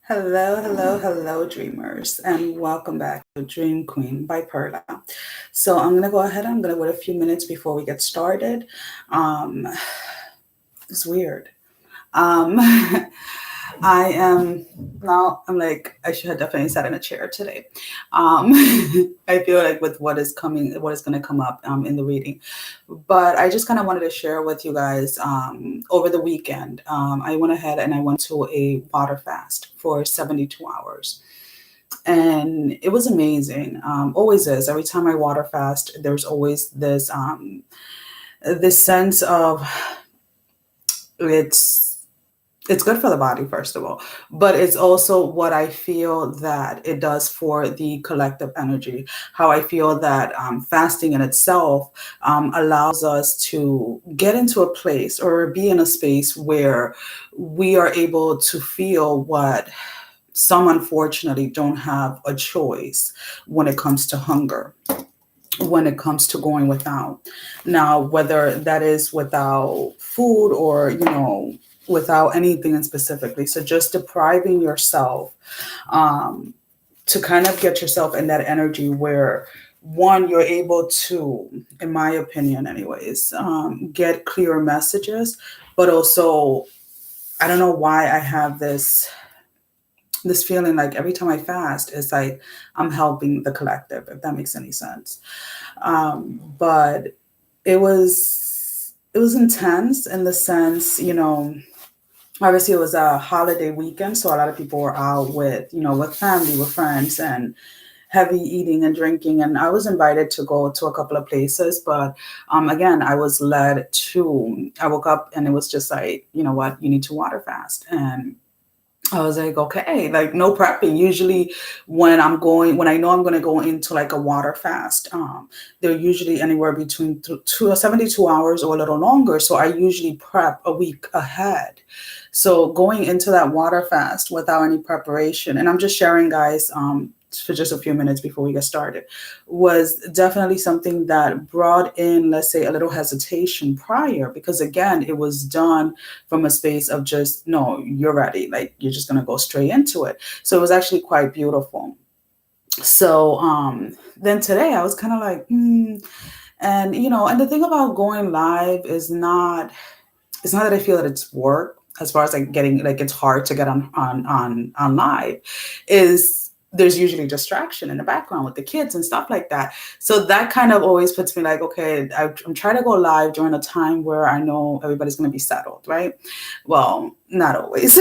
Hello, hello, hello, dreamers, and welcome back to Dream Queen by Perla. So I'm gonna go ahead. I'm gonna wait a few minutes before we get started. Um, it's weird. Um, I am now. I'm like I should have definitely sat in a chair today. Um, I feel like with what is coming, what is going to come up in the reading, but I just kind of wanted to share with you guys. Over the weekend, I went ahead and I went to a water fast for 72 hours, and it was amazing. Always is. Every time I water fast, there's always this sense of it's it's good for the body, first of all, but it's also what I feel that it does for the collective energy. How I feel that fasting in itself allows us to get into a place or be in a space where we are able to feel what some unfortunately don't have a choice when it comes to hunger, when it comes to going without. Now, whether that is without food or, without anything in specifically. So just depriving yourself to kind of get yourself in that energy where one, you're able to, in my opinion anyways, get clearer messages, but also, I don't know why I have this feeling like every time I fast, it's like I'm helping the collective, if that makes any sense. But it was intense in the sense, obviously it was a holiday weekend, so a lot of people were out with family, with friends, and heavy eating and drinking. And I was invited to go to a couple of places, but again, I was led to. I woke up and it was just like, you know what, you need to water fast. And I was like, okay, like no prepping. Usually when I know I'm going to go into like a water fast, they're usually anywhere between 72 hours or a little longer. So I usually prep a week ahead. So going into that water fast without any preparation, and I'm just sharing, guys, for just a few minutes before we get started, was definitely something that brought in, let's say, a little hesitation prior, because again, it was done from a space of just, no, you're ready. Like you're just going to go straight into it. So it was actually quite beautiful. So then today I was kind of like, and and the thing about going live is not, it's not that I feel that it's work as far as like getting, like it's hard to get on live, is there's usually distraction in the background with the kids and stuff like that. So that kind of always puts me like, okay, I'm trying to go live during a time where I know everybody's going to be settled, right? Well, not always.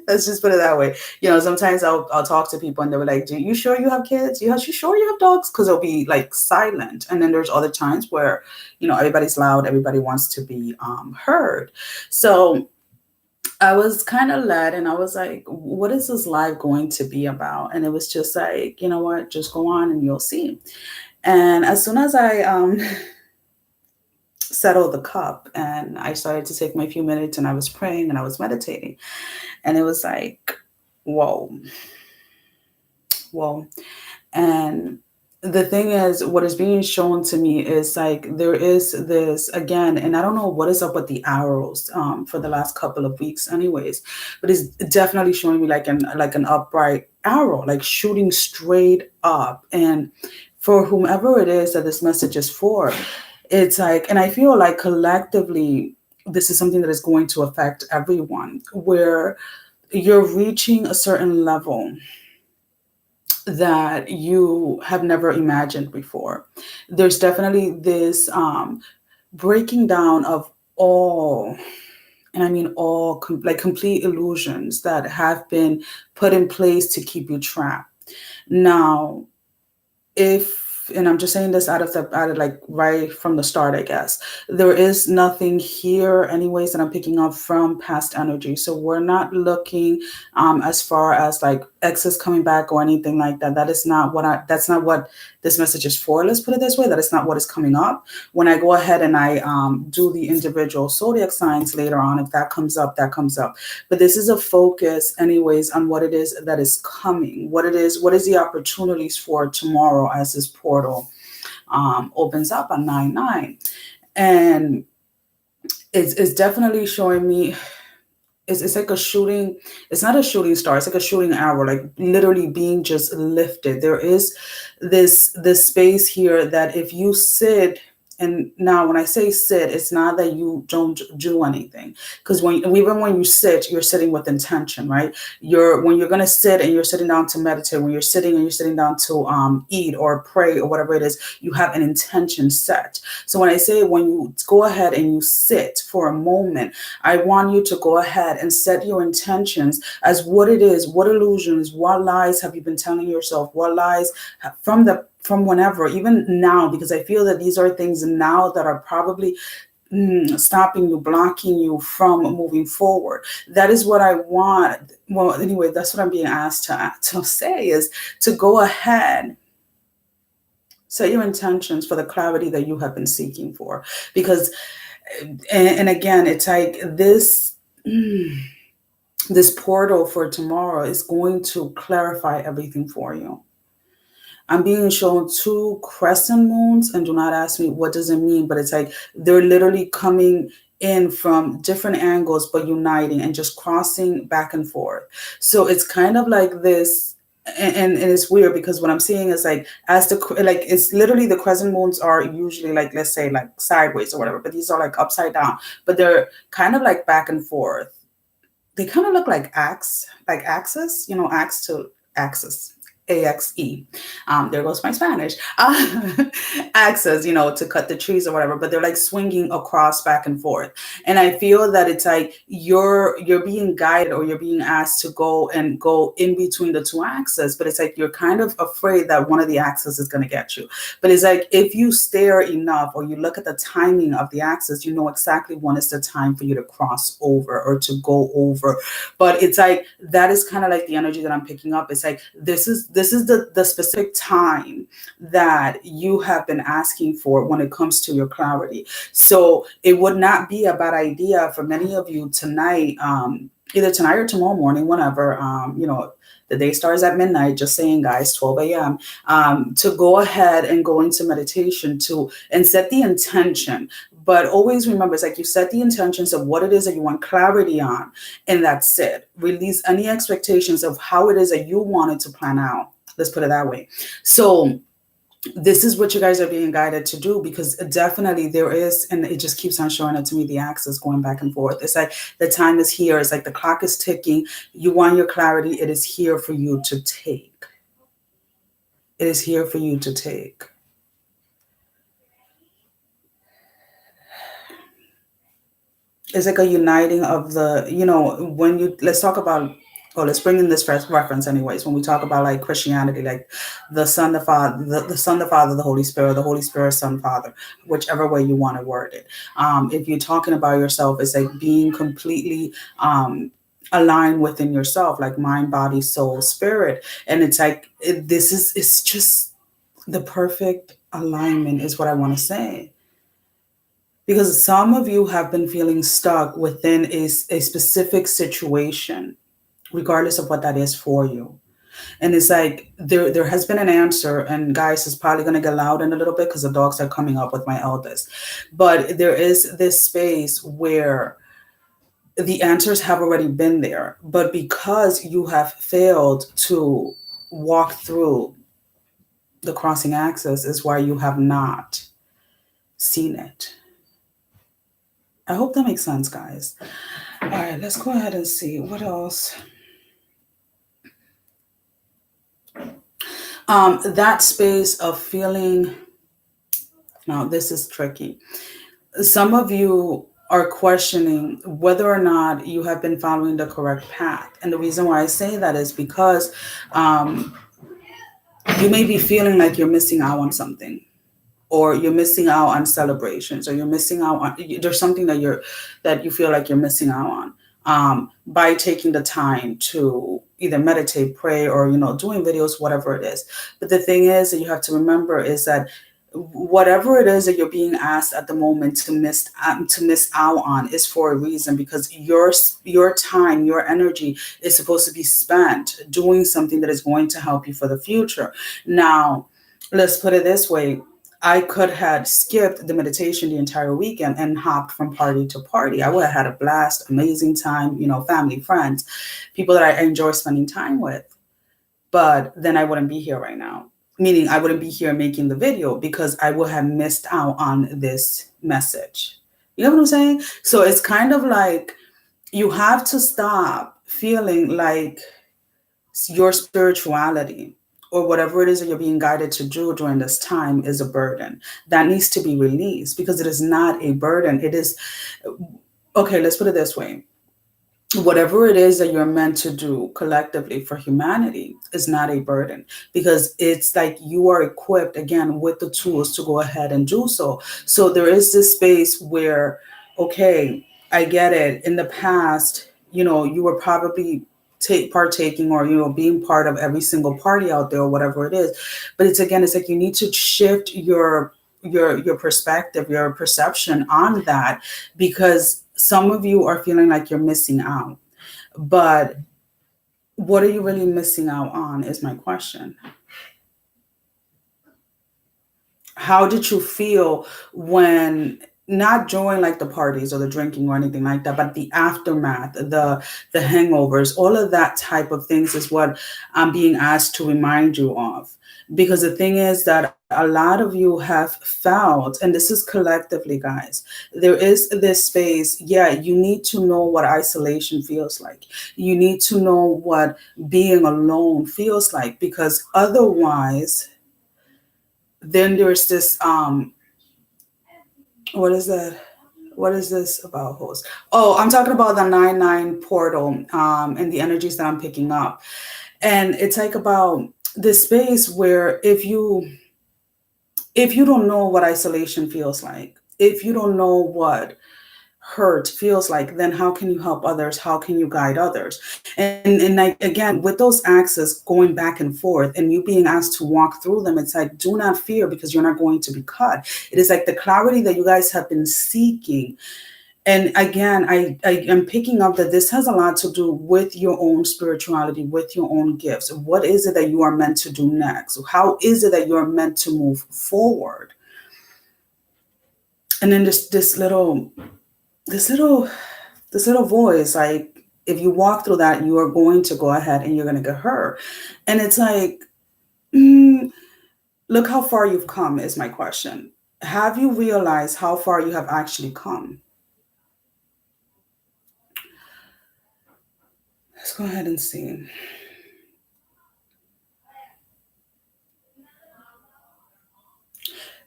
Let's just put it that way. Sometimes I'll talk to people and they were like, "Do you sure you have kids? You sure you have dogs?" Because they'll be like silent. And then there's other times where everybody's loud, everybody wants to be heard. So I was kind of led and I was like, what is this live going to be about? And it was just like, you know what, just go on and you'll see. And as soon as I settled the cup and I started to take my few minutes and I was praying and I was meditating, and it was like, whoa, whoa. And the thing is, what is being shown to me is like there is this again, and I don't know what is up with the arrows for the last couple of weeks, anyways, but it's definitely showing me like an upright arrow, like shooting straight up. And for whomever it is that this message is for, it's like, and I feel like collectively, this is something that is going to affect everyone, where you're reaching a certain level that you have never imagined before. There's definitely this breaking down of all, and I mean all, like complete illusions that have been put in place to keep you trapped. Now, if, and I'm just saying this out of like right from the start, I guess, there is nothing here anyways that I'm picking up from past energy. So we're not looking as far as like exes coming back or anything like that. That's not what this message is for. Let's put it this way. That is not what is coming up. When I go ahead and I do the individual zodiac signs later on, if that comes up, that comes up. But this is a focus anyways on what it is that is coming, what is the opportunities for tomorrow as this portal opens up on 9/9. And it's definitely showing me it's like a shooting. It's not a shooting star. It's like a shooting arrow, like literally being just lifted. There is this space here that if you sit, and now when I say sit, it's not that you don't do anything, because even when you sit, you're sitting with intention, right? When you're gonna sit and you're sitting down to meditate, when you're sitting and you're sitting down to eat or pray or whatever it is, you have an intention set. So when I say when you go ahead and you sit for a moment, I want you to go ahead and set your intentions as what it is, what illusions, what lies have you been telling yourself, what lies from whenever, even now, because I feel that these are things now that are probably stopping you, blocking you from moving forward. That is what I want. Well, anyway, that's what I'm being asked to say, is to go ahead, set your intentions for the clarity that you have been seeking for. Because, and again, it's like this portal for tomorrow is going to clarify everything for you. I'm being shown 2 crescent moons, and do not ask me what does it mean, but it's like they're literally coming in from different angles, but uniting and just crossing back and forth. So it's kind of like this, and it's weird because what I'm seeing is like, it's literally the crescent moons are usually like, let's say like sideways or whatever, but these are like upside down, but they're kind of like back and forth. They kind of look like axes, axe to axis. AXE. There goes my Spanish. Axes, to cut the trees or whatever, but they're like swinging across back and forth. And I feel that it's like you're being guided, or you're being asked to go in between the 2 axes, but it's like you're kind of afraid that one of the axes is going to get you. But it's like if you stare enough, or you look at the timing of the axis, you know exactly when is the time for you to cross over or to go over. But it's like that is kind of like the energy that I'm picking up. It's like this is the specific time that you have been asking for when it comes to your clarity. So it would not be a bad idea for many of you tonight, either tonight or tomorrow morning, whenever, the day starts at midnight, just saying, guys, 12 a.m., to go ahead and go into meditation and set the intention. But always remember, it's like you set the intentions of what it is that you want clarity on, and that's it. Release any expectations of how it is that you wanted to plan out. Let's put it that way. So this is what you guys are being guided to do, because definitely there is, and it just keeps on showing it to me, the axis going back and forth. It's like the time is here. It's like the clock is ticking. You want your clarity. It is here for you to take. It is here for you to take. It's like a uniting of the, let's talk about, let's bring in this reference anyways. When we talk about like Christianity, like the Son, the Father, the Son, the Father, the Holy Spirit, Son, Father, whichever way you want to word it. If you're talking about yourself, it's like being completely aligned within yourself, like mind, body, soul, spirit. And it's like, it's just the perfect alignment is what I want to say. Because some of you have been feeling stuck within a specific situation, regardless of what that is for you. And it's like there has been an answer, and guys, it's probably going to get loud in a little bit because the dogs are coming up with my eldest. But there is this space where the answers have already been there. But because you have failed to walk through the crossing axis is why you have not seen it. I hope that makes sense, guys. All right, let's go ahead and see what else. That space of feeling, now this is tricky. Some of you are questioning whether or not you have been following the correct path. And the reason why I say that is because you may be feeling like you're missing out on something, or you're missing out on celebrations, or you're missing out on, there's something that you feel like you're missing out on by taking the time to either meditate, pray, or, doing videos, whatever it is. But the thing is that you have to remember is that whatever it is that you're being asked at the moment to miss out on is for a reason, because your time, your energy is supposed to be spent doing something that is going to help you for the future. Now, let's put it this way. I could have skipped the meditation the entire weekend and hopped from party to party. I would have had a blast, amazing time, family, friends, people that I enjoy spending time with. But then I wouldn't be here right now. Meaning I wouldn't be here making the video because I would have missed out on this message. You know what I'm saying? So it's kind of like you have to stop feeling like your spirituality or whatever it is that you're being guided to do during this time is a burden that needs to be released, because it is not a burden. It is, okay, let's put it this way. Whatever it is that you're meant to do collectively for humanity is not a burden, because it's like you are equipped again with the tools to go ahead and do so. So there is this space where, okay, I get it. In the past, you were probably partaking or being part of every single party out there or whatever it is, but it's like you need to shift your perspective, your perception on that, because some of you are feeling like you're missing out. But what are you really missing out on is my question. How did you feel when, not during like the parties or the drinking or anything like that, but the aftermath, the hangovers, all of that type of things is what I'm being asked to remind you of. Because the thing is that a lot of you have felt, and this is collectively, guys, there is this space. Yeah, you need to know what isolation feels like. You need to know what being alone feels like, because otherwise, then there's this what is that? What is this about host? Oh, I'm talking about the 9-9 portal and the energies that I'm picking up. And it's like about this space where if you don't know what isolation feels like, if you don't know what hurt feels like, then how can you help others? How can you guide others? And like, again, with those axes going back and forth and you being asked to walk through them, it's like, do not fear, because you're not going to be cut. It is like the clarity that you guys have been seeking. And again, I am picking up that this has a lot to do with your own spirituality, with your own gifts. What is it that you are meant to do next? How is it that you're meant to move forward? And then this little voice, like, if you walk through that, you are going to go ahead and you're going to get hurt. And it's like, look how far you've come is my question. Have you realized how far you have actually come? Let's go ahead and see.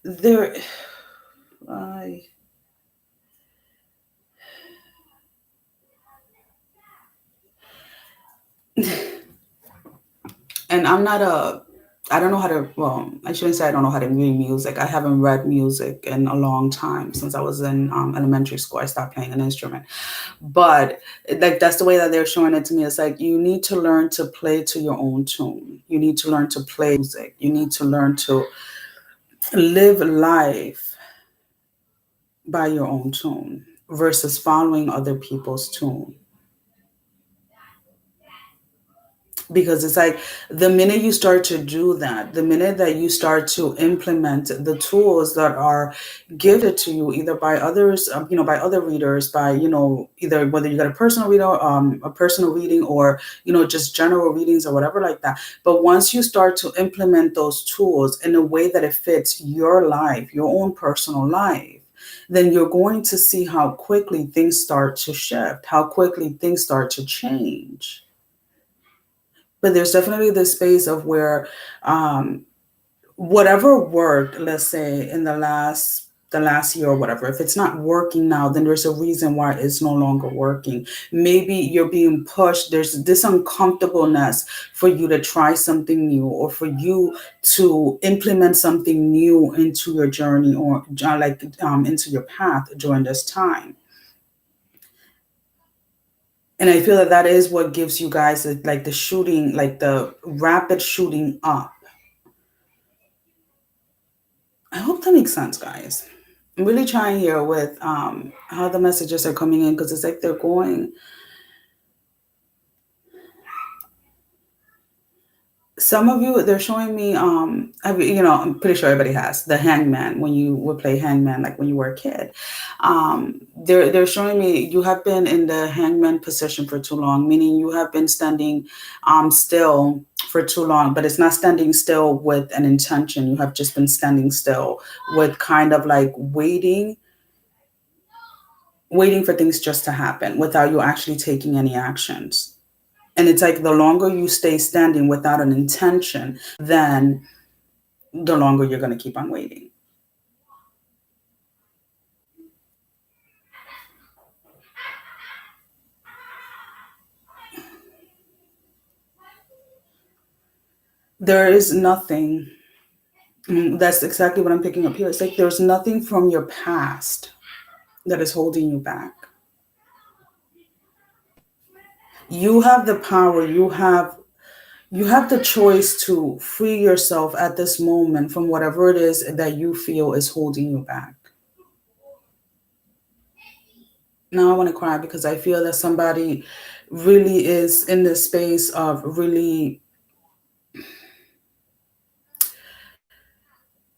There, and I don't know how to, well, I shouldn't say I don't know how to read music. I haven't read music in a long time. Since I was in elementary school, I stopped playing an instrument. But like, that's the way that they're showing it to me. It's like, you need to learn to play to your own tune. You need to learn to play music. You need to learn to live life by your own tune versus following other people's tune. Because it's like, the minute you start to do that, the minute that you start to implement the tools that are gifted to you, either by others, by other readers, by, either whether you got a personal reader, a personal reading, or, just general readings or whatever like that. But once you start to implement those tools in a way that it fits your life, your own personal life, then you're going to see how quickly things start to shift, how quickly things start to change. But there's definitely this space of where whatever worked, let's say in the last year or whatever, if it's not working now, then there's a reason why it's no longer working. Maybe you're being pushed. There's this uncomfortableness for you to try something new, or for you to implement something new into your journey, or into your path during this time. And I feel that is what gives you guys like the shooting, like the rapid shooting up. I hope that makes sense, guys. I'm really trying here with how the messages are coming in, because it's like they're going. Some of you, they're showing me, I'm pretty sure everybody has the hangman when you would play hangman, like when you were a kid. They're showing me you have been in the hangman position for too long, meaning you have been standing still for too long, but it's not standing still with an intention. You have just been standing still with kind of like waiting for things just to happen without you actually taking any actions. And it's like the longer you stay standing without an intention, then the longer you're going to keep on waiting. There is nothing. That's exactly what I'm picking up here. It's like there's nothing from your past that is holding you back. You have the power. You have the choice to free yourself at this moment from whatever it is that you feel is holding you back. Now I want to cry because I feel that somebody really is in this space of really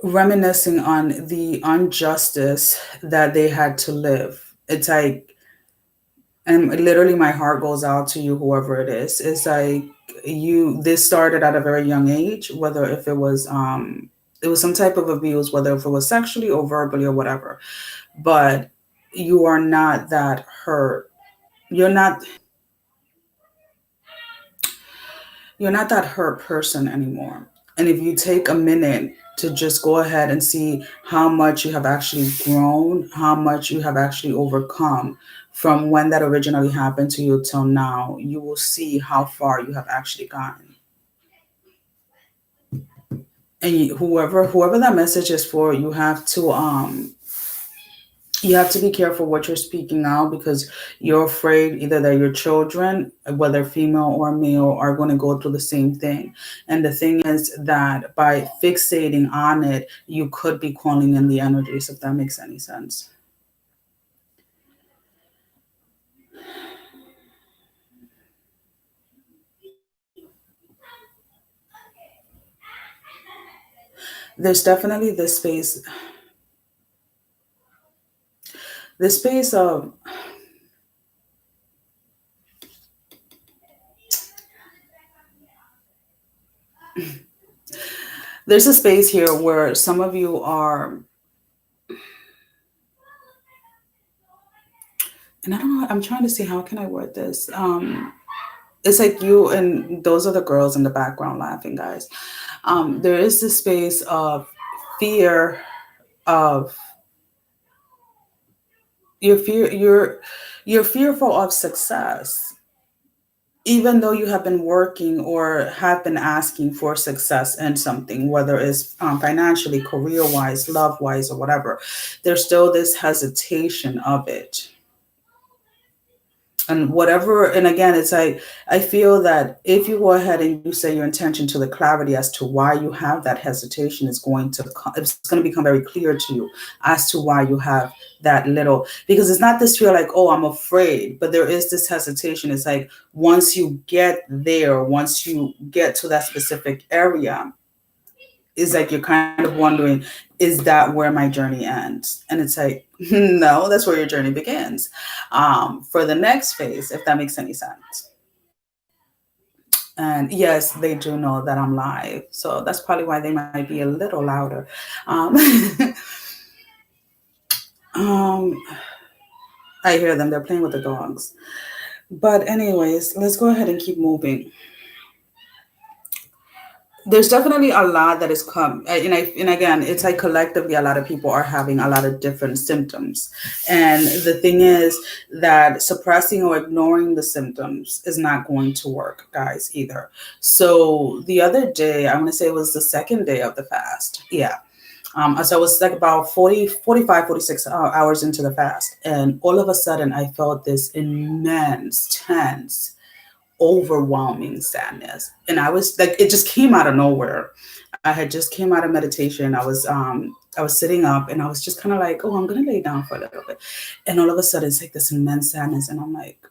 reminiscing on the injustice that they had to live. It's like, and literally my heart goes out to you, whoever it is. It's like this started at a very young age, whether if it was some type of abuse, whether if it was sexually or verbally or whatever. But you are not that hurt. You're not you're not that hurt person anymore. And if you take a minute to just go ahead and see how much you have actually grown, how much you have actually overcome from when that originally happened to you till now, you will see how far you have actually gotten. And whoever that message is for, you have to be careful what you're speaking out, because you're afraid either that your children, whether female or male, are going to go through the same thing. And the thing is that by fixating on it, you could be calling in the energies, if that makes any sense. There's definitely this space of, there's a space here where some of you are, and I don't know, I'm trying to see how can I word this. It's like you, and those are the girls in the background laughing, guys. There is this space of fear of you're fearful of success, even though you have been working or have been asking for success in something, whether it's financially, career wise, love wise, or whatever. There's still this hesitation of it. And whatever, and again, it's like, I feel that if you go ahead and you say your intention to the clarity as to why you have that hesitation, it's going to become very clear to you as to why you have that little, because it's not this feel like, oh, I'm afraid, but there is this hesitation. It's like once you get there, once you get to that specific area, is like you're kind of wondering, is that where my journey ends? And it's like, no, that's where your journey begins, for the next phase, if that makes any sense. And yes, they do know that I'm live, so that's probably why they might be a little louder. um, um, I hear them, they're playing with the dogs. But anyways, let's go ahead and keep moving. There's definitely a lot that is come, and again, it's like collectively a lot of people are having a lot of different symptoms, and the thing is that suppressing or ignoring the symptoms is not going to work, guys, either. So the other day, I want to say it was the second day of the fast, yeah. So I was like about 40, 45, 46 hours into the fast, and all of a sudden I felt this immense, tense, overwhelming sadness. And I was like, it just came out of nowhere. I had just came out of meditation. I was sitting up and I was just kind of like, oh, I'm gonna lay down for a little bit. And all of a sudden it's like this immense sadness. And I'm like,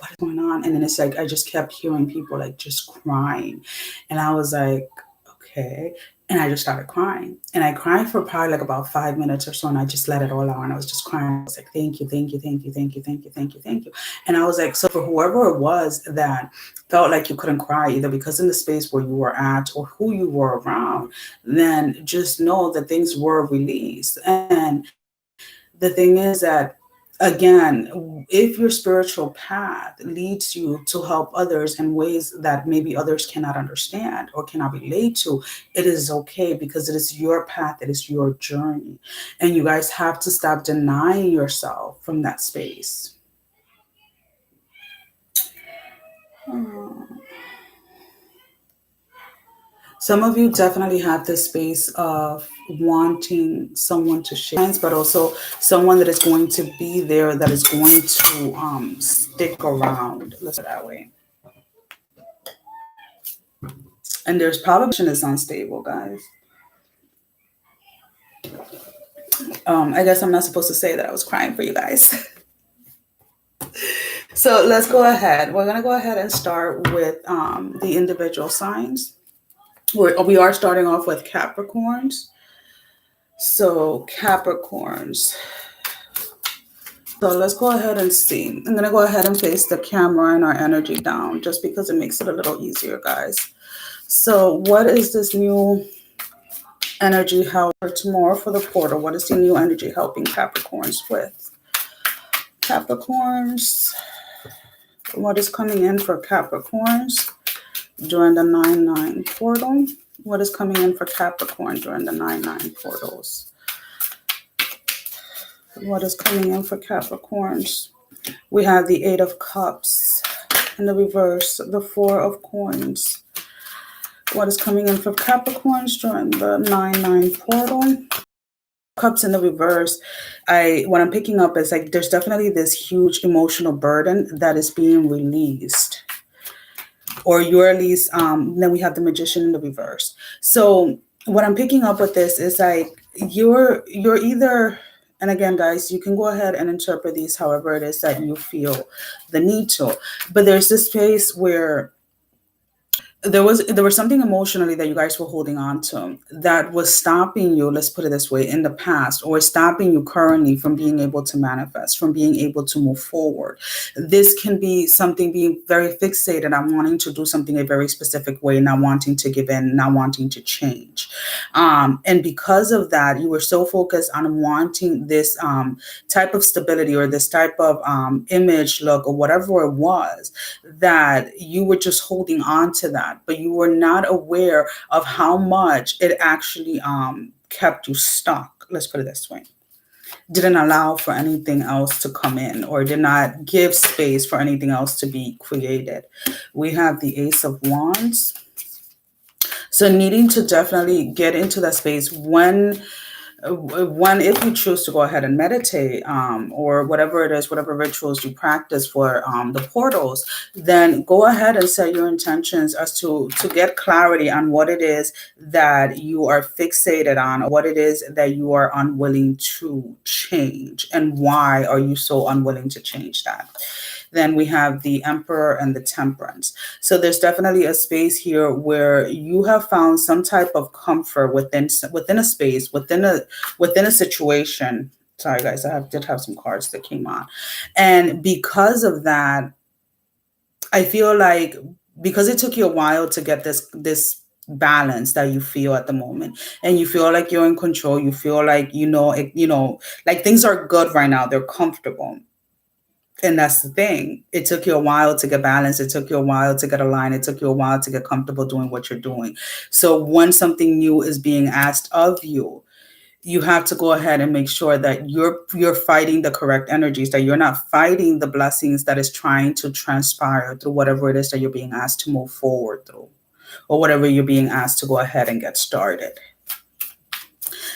what is going on? And then it's like, I just kept hearing people like just crying. And I was like, okay. And I just started crying. And I cried for probably like about 5 minutes or so. And I just let it all out. And I was just crying. I was like, thank you, thank you, thank you, thank you, thank you, thank you, thank you. And I was like, so for whoever it was that felt like you couldn't cry, either because in the space where you were at or who you were around, then just know that things were released. And the thing is that, again, if your spiritual path leads you to help others in ways that maybe others cannot understand or cannot relate to, it is okay, because it is your path, it is your journey. And you guys have to stop denying yourself from that space. Some of you definitely have this space of wanting someone to share, but also someone that is going to be there, that is going to stick around. Let's put it that way. And there's probably is unstable, guys. I guess I'm not supposed to say that I was crying for you guys. So let's go ahead. We're going to go ahead and start with the individual signs. We are starting off with Capricorns. So Capricorns. So let's go ahead and see. I'm going to go ahead and face the camera and our energy down just because it makes it a little easier, guys. So what is this new energy help for tomorrow for the portal? What is the new energy helping Capricorns with? Capricorns. What is coming in for Capricorns during the 9-9 portal? What is coming in for Capricorn during the 9-9 portals? What is coming in for Capricorns? We have the 8 of Cups in the reverse, the 4 of Coins. What is coming in for Capricorns during the 9-9 portal? Cups in the reverse. What I'm picking up is like there's definitely this huge emotional burden that is being released. Or you're at least, then we have the Magician in the reverse. So what I'm picking up with this is like you're either, and again, guys, you can go ahead and interpret these however it is that you feel the need to. But there's this space where there was something emotionally that you guys were holding on to that was stopping you, let's put it this way, in the past, or stopping you currently from being able to manifest, from being able to move forward. This can be something being very fixated on wanting to do something a very specific way, not wanting to give in, not wanting to change. And because of that, you were so focused on wanting this type of stability or this type of image, look, or whatever it was, that you were just holding on to that. But you were not aware of how much it actually kept you stuck. Let's put it this way. Didn't allow for anything else to come in, or did not give space for anything else to be created. We have the Ace of Wands. So needing to definitely get into that space when if you choose to go ahead and meditate or whatever it is, whatever rituals you practice for the portals, then go ahead and set your intentions as to get clarity on what it is that you are fixated on, or what it is that you are unwilling to change, and why are you so unwilling to change that. Then we have the Emperor and the Temperance. So there's definitely a space here where you have found some type of comfort within a space, within a situation. Sorry, guys, I did have some cards that came on. And because of that, I feel like because it took you a while to get this balance that you feel at the moment, and you feel like you're in control, you feel like like things are good right now, they're comfortable. And that's the thing. It took you a while to get balanced. It took you a while to get aligned. It took you a while to get comfortable doing what you're doing. So when something new is being asked of you, you have to go ahead and make sure that you're fighting the correct energies, that you're not fighting the blessings that is trying to transpire through whatever it is that you're being asked to move forward through, or whatever you're being asked to go ahead and get started.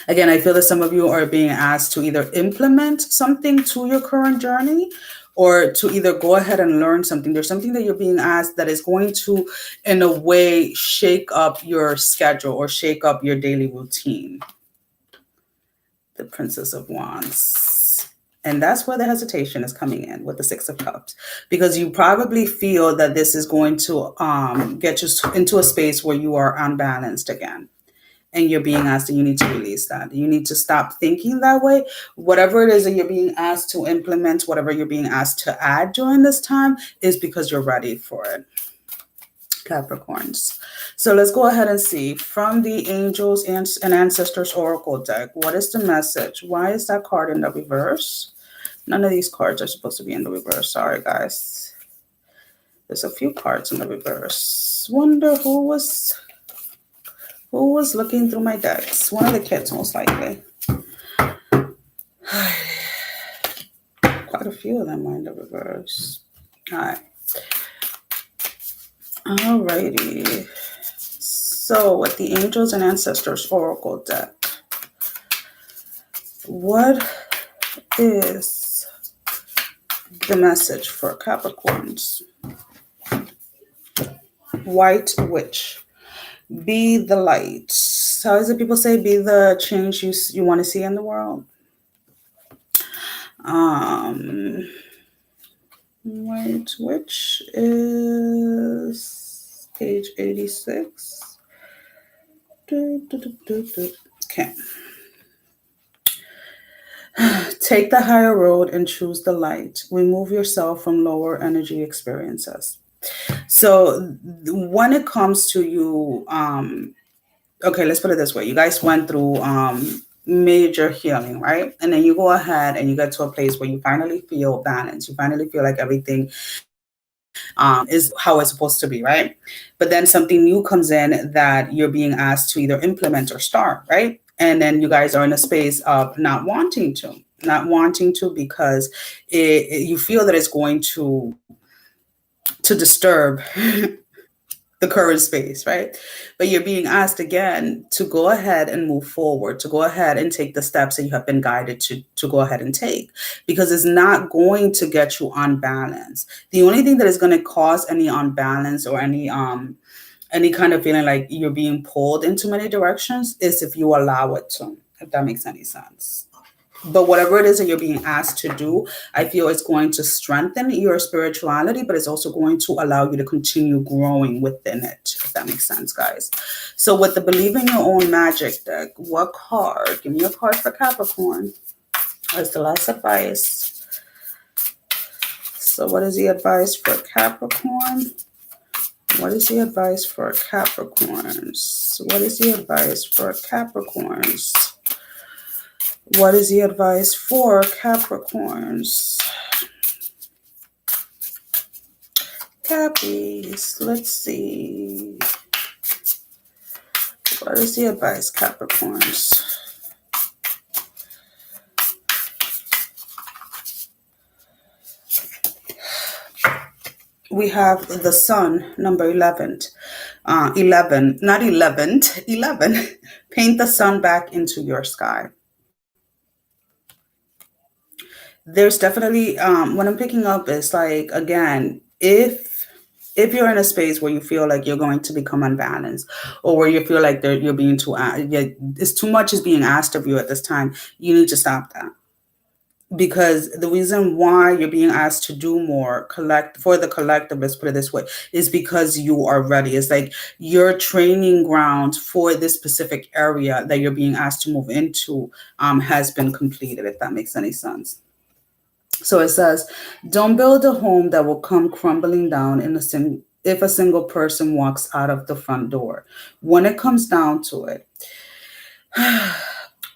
Again, I feel that some of you are being asked to either implement something to your current journey, or to either go ahead and learn something. There's something that you're being asked that is going to, in a way, shake up your schedule or shake up your daily routine. The Princess of Wands. And that's where the hesitation is coming in with the Six of Cups, because you probably feel that this is going to get you into a space where you are unbalanced again. And you're being asked that you need to release that. You need to stop thinking that way. Whatever it is that you're being asked to implement, whatever you're being asked to add during this time is because you're ready for it. Capricorns. So let's go ahead and see from the Angels and Ancestors Oracle deck. What is the message? Why is that card in the reverse? None of these cards are supposed to be in the reverse. Sorry, guys. There's a few cards in the reverse. Wonder who was looking through my decks. One of the kids, most likely. Quite a few of them are in the reverse. All right. Alrighty. So with the Angels and Ancestors Oracle deck, what is the message for Capricorns? White Witch. Be the light. How is it people say be the change you want to see in the world? White Witch is page 86. Okay. Take the higher road and choose the light. Remove yourself from lower energy experiences. So when it comes to you, okay, let's put it this way. You guys went through major healing, right? And then you go ahead and you get to a place where you finally feel balanced. You finally feel like everything is how it's supposed to be, right? But then something new comes in that you're being asked to either implement or start, right? And then you guys are in a space of not wanting to because you feel that it's going to disturb the current space, right? But you're being asked again to go ahead and move forward, to go ahead and take the steps that you have been guided to go ahead and take, because it's not going to get you unbalanced. The only thing that is going to cause any unbalance or any kind of feeling like you're being pulled into many directions is if you allow it to, if that makes any sense. But whatever it is that you're being asked to do, I feel it's going to strengthen your spirituality, but it's also going to allow you to continue growing within it, if that makes sense, guys. So with the Believe in Your Own Magic deck, what card? Give me a card for Capricorn. That's the last advice. So what is the advice for Capricorn? What is the advice for Capricorns? What is the advice for Capricorns? What is the advice for Capricorns? Cappies, let's see. What is the advice, Capricorns? We have the Sun, number 11. 11. Paint the sun back into your sky. There's definitely, what I'm picking up is like, again, if you're in a space where you feel like you're going to become unbalanced, or where you feel like you're being it's too much is being asked of you at this time, you need to stop that. Because the reason why you're being asked to do more for the collective, let's put it this way, is because you are ready. It's like your training ground for this specific area that you're being asked to move into has been completed, if that makes any sense. So it says, don't build a home that will come crumbling down if a single person walks out of the front door. When it comes down to it,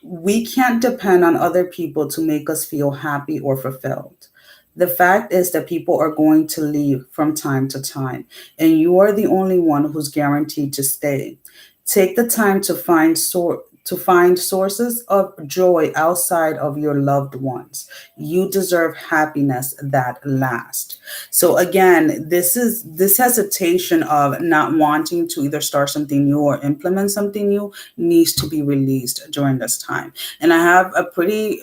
we can't depend on other people to make us feel happy or fulfilled. The fact is that people are going to leave from time to time, and you are the only one who's guaranteed to stay. Take the time to find sources of joy outside of your loved ones. You deserve happiness that lasts. So again, this hesitation of not wanting to either start something new or implement something new needs to be released during this time. And I have a pretty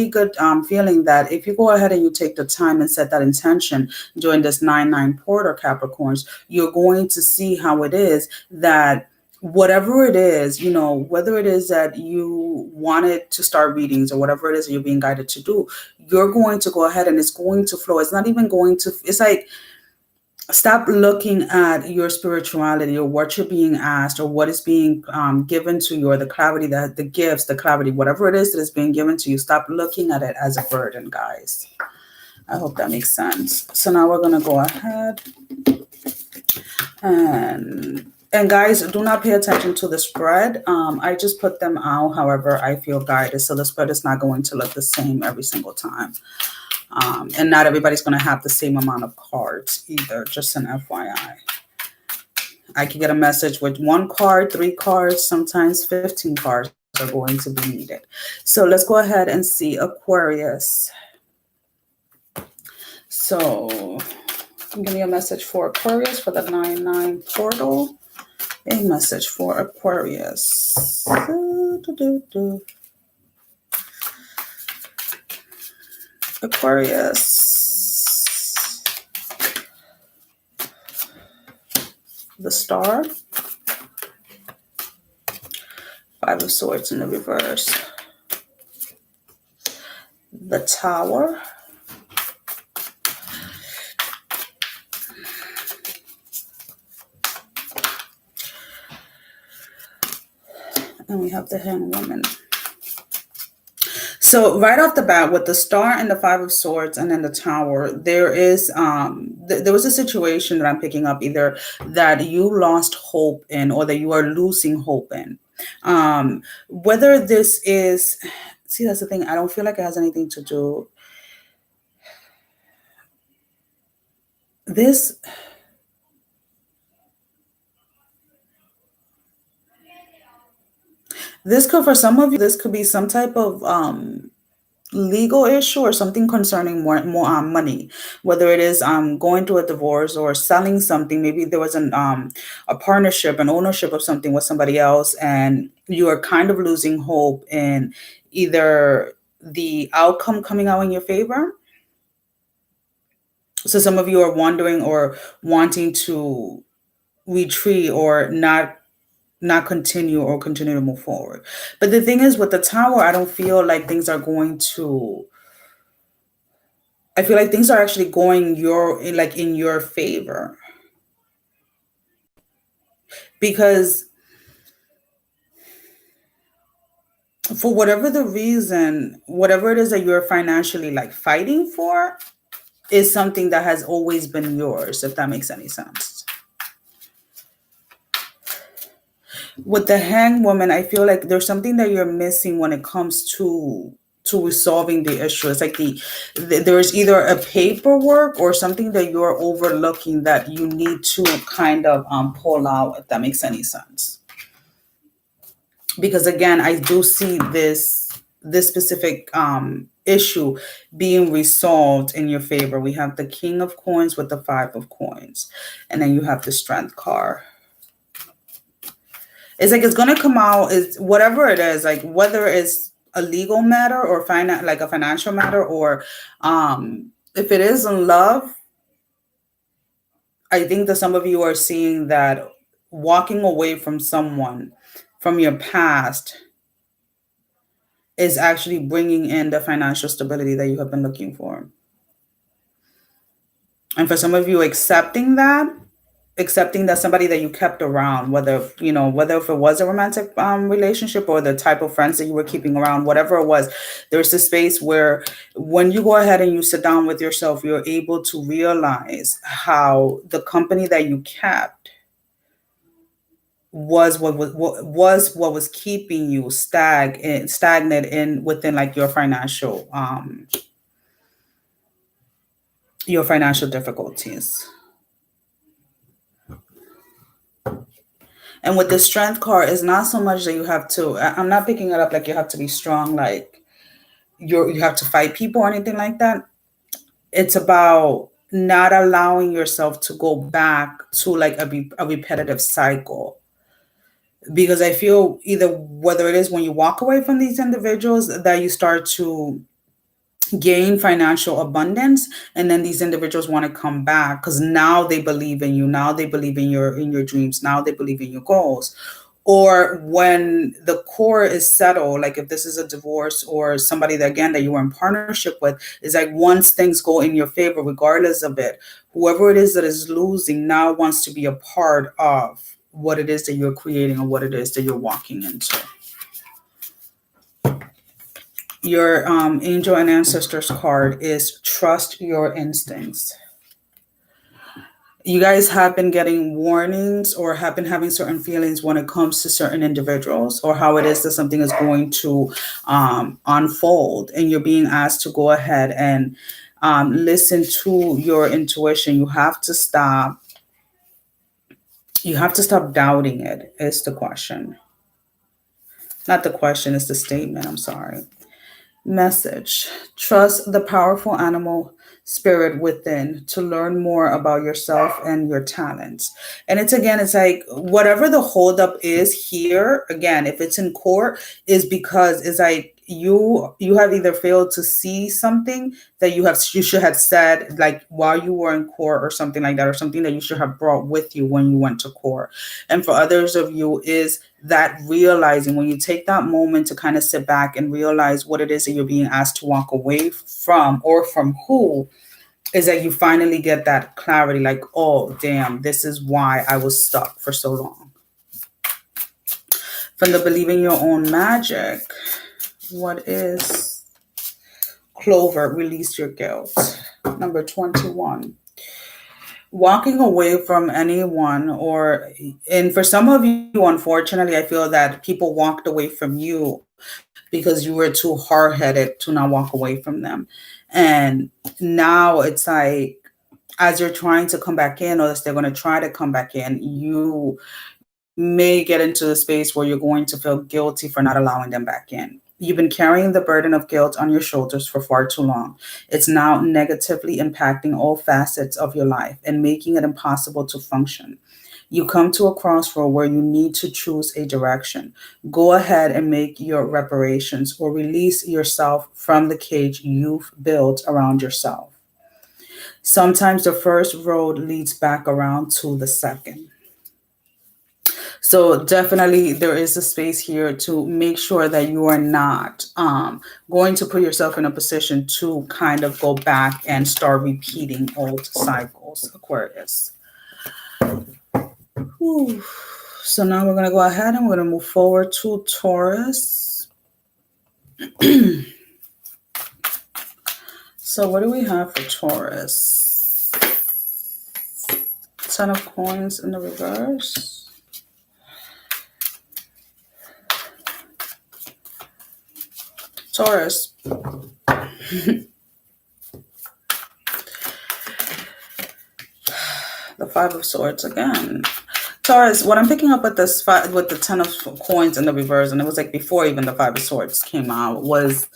good feeling that if you go ahead and you take the time and set that intention during this 9/9 Portal, Capricorns, you're going to see how it is that whatever it is, whether it is that you wanted to start readings or whatever it is that you're being guided to do, you're going to go ahead and it's going to flow. It's not even going to, it's like, stop looking at your spirituality or what you're being asked or what is being given to you, or the clarity, that the gifts, the clarity, whatever it is that is being given to you. Stop looking at it as a burden, guys. I hope that makes sense. So now we're going to go ahead and guys, do not pay attention to the spread. I just put them out however I feel guided. So the spread is not going to look the same every single time. And not everybody's going to have the same amount of cards either, just an FYI. I can get a message with 1 card, 3 cards, sometimes 15 cards are going to be needed. So let's go ahead and see Aquarius. So give me a message for Aquarius for the 9/9 portal. A message for Aquarius. Aquarius. The Star. 5 of Swords in the reverse. The Tower. And we have the Hanged Woman. So right off the bat, with the Star and the 5 of Swords and then the Tower, there is there was a situation that I'm picking up, either that you lost hope in or that you are losing hope in. Whether this is, see, that's the thing. I don't feel like it has anything to do. This could, for some of you, this could be some type of legal issue or something concerning more money, whether it is going through a divorce or selling something. Maybe there was a partnership, an ownership of something with somebody else, and you are kind of losing hope in either the outcome coming out in your favor. So some of you are wondering or wanting to retreat or not continue or continue to move forward. But the thing is, with the Tower, I don't feel like things are going to, I feel like things are actually going in your favor. Because for whatever the reason, whatever it is that you're financially like fighting for is something that has always been yours, if that makes any sense. With the Hanged Woman, I feel like there's something that you're missing when it comes to resolving the issue. It's like there's either a paperwork or something that you're overlooking that you need to kind of pull out, if that makes any sense. Because again, I do see this specific issue being resolved in your favor. We have the King of Coins with the 5 of Coins, and then you have the Strength card. It's like it's going to come out, is whatever it is, like whether it's a legal matter or like a financial matter, or if it is in love. I think that some of you are seeing that walking away from someone from your past is actually bringing in the financial stability that you have been looking for. And for some of you, accepting that somebody that you kept around, whether if it was a romantic relationship or the type of friends that you were keeping around, whatever it was, there's a space where when you go ahead and you sit down with yourself, you're able to realize how the company that you kept was what was keeping you stagnant within like your financial difficulties. And with the Strength card, it's not so much that you have to, I'm not picking it up like you have to be strong, like you have to fight people or anything like that. It's about not allowing yourself to go back to like a repetitive cycle. Because I feel either whether it is when you walk away from these individuals that you start to gain financial abundance, and then these individuals want to come back because now they believe in you, now they believe in your dreams, now they believe in your goals. or when the core is settled, like if this is a divorce or somebody that, again, that you were in partnership with, is like once things go in your favor, regardless of it, whoever it is that is losing now wants to be a part of what it is that you're creating or what it is that you're walking into. Your angel and ancestors card is trust your instincts. You guys have been getting warnings or have been having certain feelings when it comes to certain individuals or how it is that something is going to unfold, and you're being asked to go ahead and listen to your intuition. You have to stop doubting it, is the question. Not the question, it's the statement. I'm sorry. Message. Trust the powerful animal spirit within to learn more about yourself and your talents. And it's like whatever the holdup is here, again, if it's in court, is because it's like you have either failed to see something that you should have said like while you were in court or something like that, or something that you should have brought with you when you went to court. And for others of you is that realizing, when you take that moment to kind of sit back and realize what it is that you're being asked to walk away from, or from who, is that you finally get that clarity, like, oh damn, this is why I was stuck for so long. From the Believe in Your Own Magic, what is Clover? Release your guilt. Number 21. Walking away from anyone, and for some of you, unfortunately, I feel that people walked away from you because you were too hard-headed to not walk away from them. And now it's like, as you're trying to come back in, or as they're going to try to come back in, you may get into a space where you're going to feel guilty for not allowing them back in. You've been carrying the burden of guilt on your shoulders for far too long. It's now negatively impacting all facets of your life and making it impossible to function. You come to a crossroad where you need to choose a direction. Go ahead and make your reparations, or release yourself from the cage you've built around yourself. Sometimes the first road leads back around to the second. So definitely there is a space here to make sure that you are not going to put yourself in a position to kind of go back and start repeating old cycles, Aquarius. Whew. So now we're going to go ahead and we're going to move forward to Taurus. So what do we have for Taurus? 10 of Coins in the reverse. Taurus. The 5 of Swords again. Taurus, what I'm picking up with this with the 10 of Coins in the reverse, and it was like before even the 5 of Swords came out, was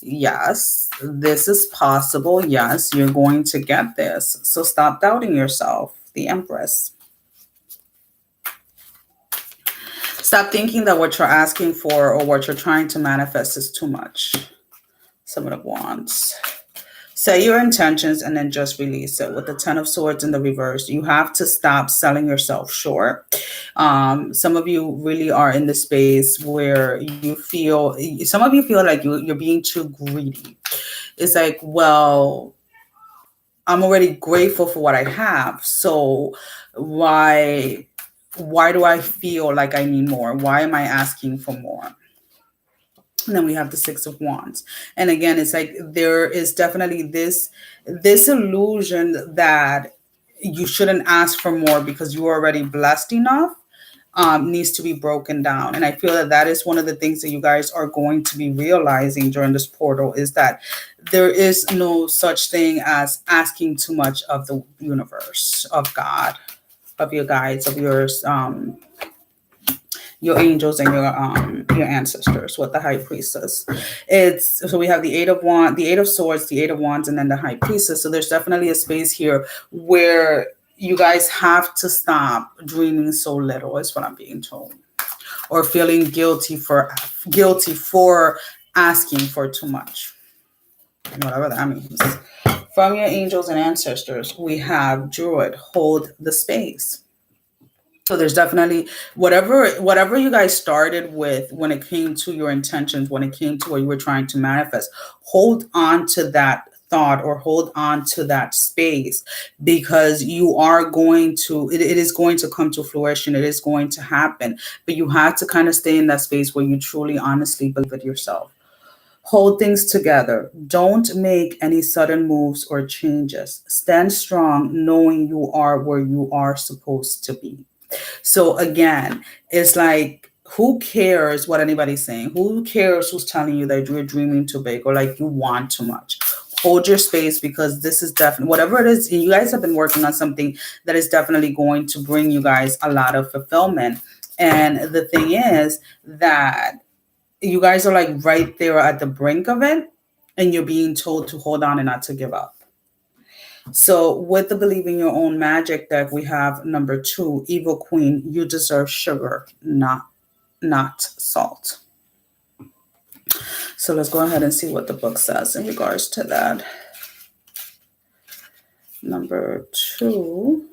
yes, this is possible. Yes, you're going to get this. So stop doubting yourself. The Empress. Stop thinking that what you're asking for or what you're trying to manifest is too much. 7 of Wands. Set your intentions and then just release it. With the 10 of Swords in the reverse, you have to stop selling yourself short. Some of you really are in the space where some of you feel like you're being too greedy. It's like, well, I'm already grateful for what I have. So why do I feel like I need more? Why am I asking for more? And then we have the 6 of Wands. And again, it's like there is definitely this illusion that you shouldn't ask for more because you're already blessed enough, needs to be broken down. And I feel that is one of the things that you guys are going to be realizing during this portal, is that there is no such thing as asking too much of the universe, of God, of your guides, of your angels and your ancestors. With the High Priestess, so we have the 8 of Wands, the 8 of Swords, the 8 of Wands, and then the High Priestess. So there's definitely a space here where you guys have to stop dreaming so little, is what I'm being told, or feeling guilty for asking for too much, whatever that means. From your angels and ancestors, we have Druid. Hold the space. So there's definitely whatever you guys started with when it came to your intentions, when it came to what you were trying to manifest, hold on to that thought or hold on to that space, because you are going to it is going to come to fruition. It is going to happen. But you have to kind of stay in that space where you truly honestly believe it yourself. Hold things together. Don't make any sudden moves or changes. Stand strong knowing you are where you are supposed to be. So again, it's like, who cares what anybody's saying? Who cares who's telling you that you're dreaming too big or like you want too much? Hold your space, because this is definitely, whatever it is, you guys have been working on something that is definitely going to bring you guys a lot of fulfillment. And the thing is that you guys are like right there at the brink of it, and you're being told to hold on and not to give up. So with the Believe in Your Own Magic deck, we have number 2, Evil Queen. You deserve sugar, not salt. So let's go ahead and see what the book says in regards to that. Number 2.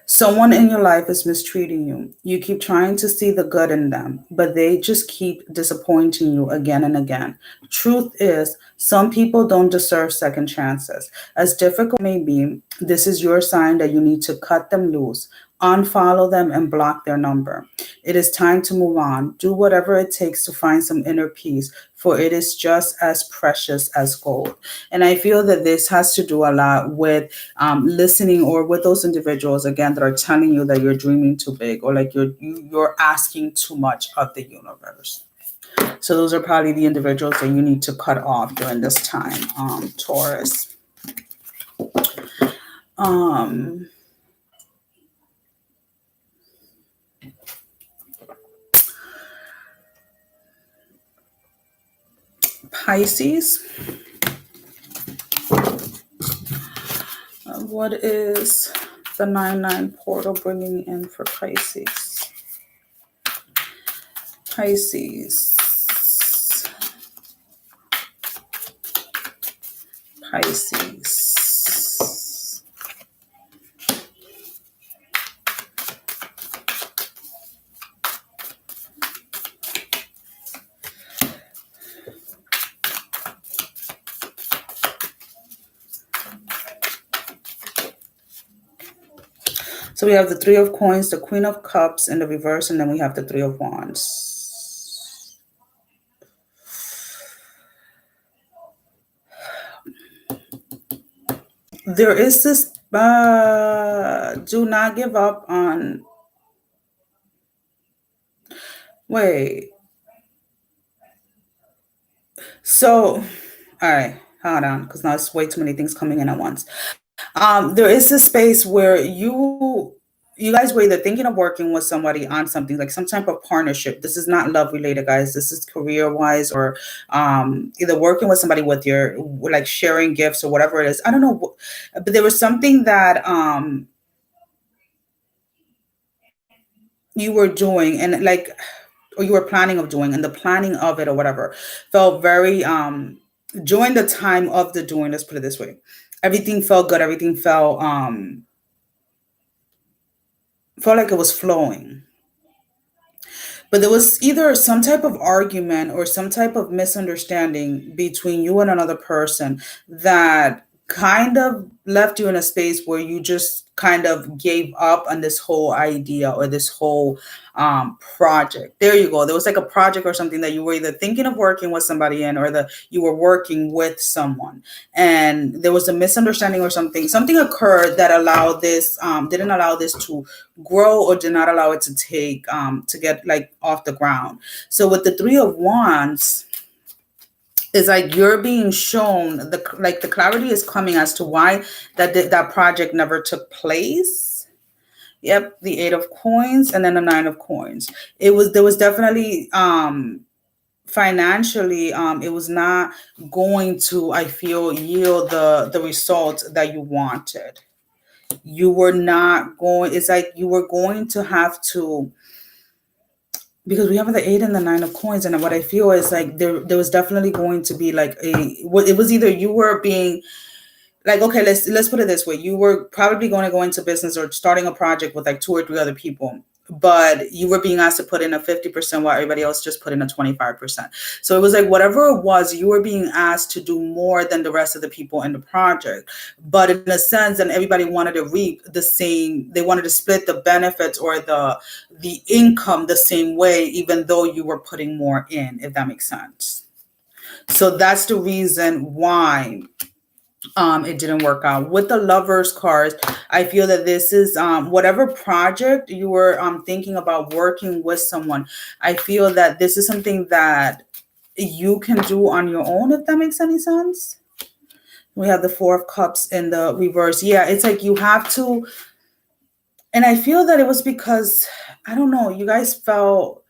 Someone in your life is mistreating you. You keep trying to see the good in them, but they just keep disappointing you again and again. Truth is, some people don't deserve second chances. As difficult as it may be, this is your sign that you need to cut them loose, unfollow them, and block their number. It is time to move on. Do whatever it takes to find some inner peace, for it is just as precious as gold. And I feel that this has to do a lot with listening, or with those individuals, again, that are telling you that you're dreaming too big, or like you're asking too much of the universe. So those are probably the individuals that you need to cut off during this time, Taurus. Pisces. What is the 9-9 portal bringing in for Pisces? Pisces. So we have the 3 of Coins, the Queen of Cups in the reverse, and then we have the 3 of Wands. There is this, do not give up on, wait. So, all right, hold on, because now it's way too many things coming in at once. There is a space where you guys were either thinking of working with somebody on something, like some type of partnership. This is not love related, guys. This is career wise, or either working with somebody with your, like, sharing gifts or whatever it is. I don't know, but there was something that you were doing, and like, or you were planning of doing, and the planning of it or whatever felt very during the time of the doing, let's put it this way, everything felt good. Everything felt like it was flowing. But there was either some type of argument or some type of misunderstanding between you and another person that kind of left you in a space where you just kind of gave up on this whole idea or this whole project. There you go. There was like a project or something that you were either thinking of working with somebody in, or that you were working with someone, and there was a misunderstanding or something. Something occurred that allowed this, didn't allow this to grow, or did not allow it to take, to get like off the ground. So with the 3 of Wands, it's like you're being shown the clarity is coming as to why that project never took place. Yep, the 8 of Coins and then the 9 of Coins. There was definitely financially, it was not going to, I feel, yield the result that you wanted. You were not going, it's like you were going to have to, because we have the 8 and the 9 of Coins, and what I feel is like there was definitely going to be like it was either you were being like, okay, let's put it this way. You were probably going to go into business or starting a project with like 2 or 3 other people, but you were being asked to put in a 50% while everybody else just put in a 25%. So it was like, whatever it was, you were being asked to do more than the rest of the people in the project. But in a sense, then everybody wanted to reap the same, they wanted to split the benefits or the income the same way, even though you were putting more in, if that makes sense. So that's the reason why it didn't work out. With the Lovers cards, I feel that this is whatever project you were thinking about working with someone, I feel that this is something that you can do on your own, if that makes any sense. We have the Four of Cups in the reverse. Yeah, it's like you have to, and I feel that it was because, I don't know, you guys felt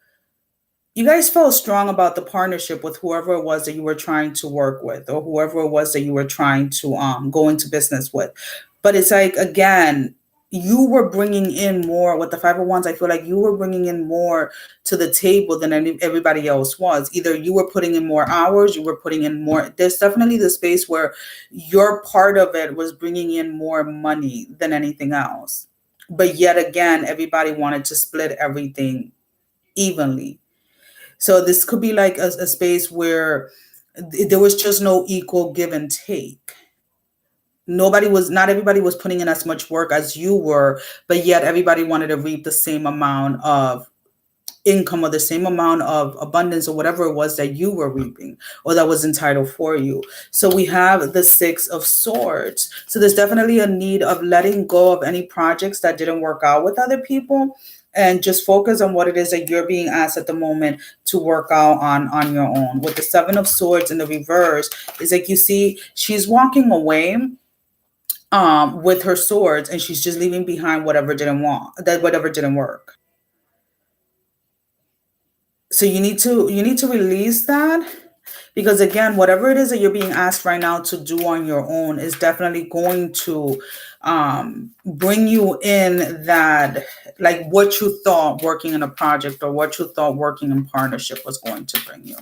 strong about the partnership with whoever it was that you were trying to work with, or whoever it was that you were trying to go into business with. But it's like, again, you were bringing in more with the Five of Wands. I feel like you were bringing in more to the table than everybody else was. Either you were putting in more hours, you were putting in more. There's definitely the space where your part of it was bringing in more money than anything else. But yet again, everybody wanted to split everything evenly. So this could be like a space where there was just no equal give and take. Not everybody was putting in as much work as you were, but yet everybody wanted to reap the same amount of income or the same amount of abundance or whatever it was that you were reaping or that was entitled for you. So we have the Six of Swords. So there's definitely a need of letting go of any projects that didn't work out with other people and just focus on what it is that you're being asked at the moment to work out on your own. With the Seven of Swords in the reverse, it's like, you see, she's walking away with her swords, and she's just leaving behind whatever didn't work. So you need to release that, because again, whatever it is that you're being asked right now to do on your own is definitely going to bring you in that, like, what you thought working in a project or what you thought working in partnership was going to bring you.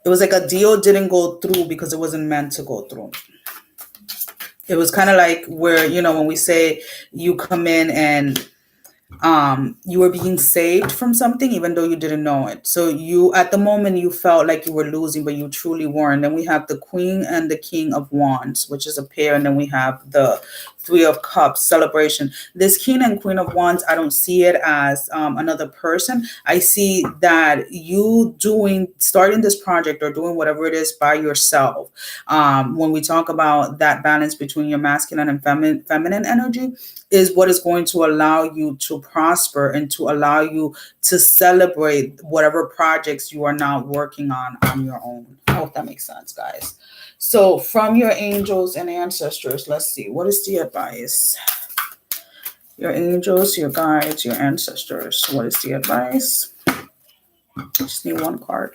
It was like a deal didn't go through because it wasn't meant to go through. It was kind of like where, when we say you come in and you were being saved from something, even though you didn't know it. So you, at the moment, you felt like you were losing, but you truly weren't. Then we have the Queen and the King of Wands, which is a pair. And then we have the Three of Cups, celebration. This King and Queen of Wands, I don't see it as another person. I see that you starting this project or doing whatever it is by yourself. When we talk about that balance between your masculine and feminine energy, is what is going to allow you to prosper and to allow you to celebrate whatever projects you are now working on your own. I hope that makes sense, guys. So from your angels and ancestors, let's see, what is the advice? Your angels, your guides, your ancestors. What is the advice? Just need one card.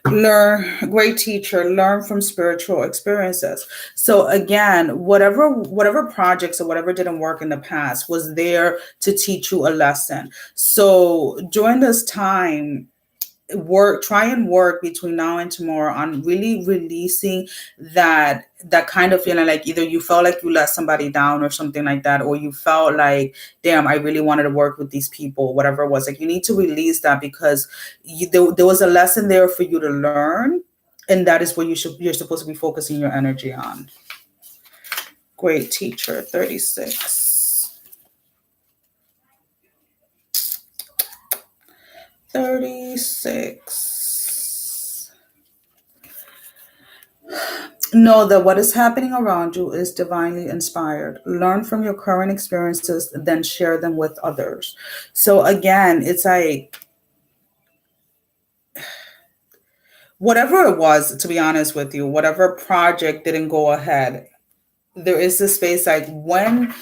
Learn, great teacher, learn from spiritual experiences. So again, whatever projects or whatever didn't work in the past was there to teach you a lesson. So during this time, try and work between now and tomorrow on really releasing that kind of feeling, like either you felt like you let somebody down or something like that, or you felt like, damn, I really wanted to work with these people, whatever it was. Like, you need to release that, because there was a lesson there for you to learn, and that is what you're supposed to be focusing your energy on. Great teacher, 36. 36. Know that what is happening around you is divinely inspired. Learn from your current experiences, then share them with others. So again, it's like, whatever it was, to be honest with you, whatever project didn't go ahead, there is this space, like when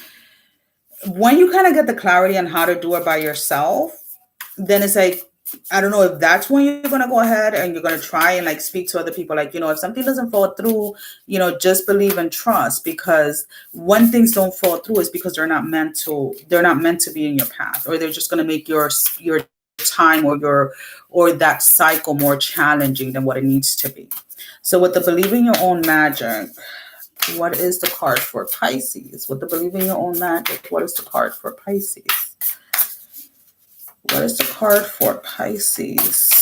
you kind of get the clarity on how to do it by yourself, then it's like, I don't know if that's when you're going to go ahead and you're going to try and like speak to other people. Like, if something doesn't fall through, just believe and trust, because when things don't fall through, it's because they're not meant to be in your path, or they're just going to make your time or that cycle more challenging than what it needs to be. So with the believe in your own magic, what is the card for Pisces? With the believe in your own magic, what is the card for Pisces? What is the card for Pisces?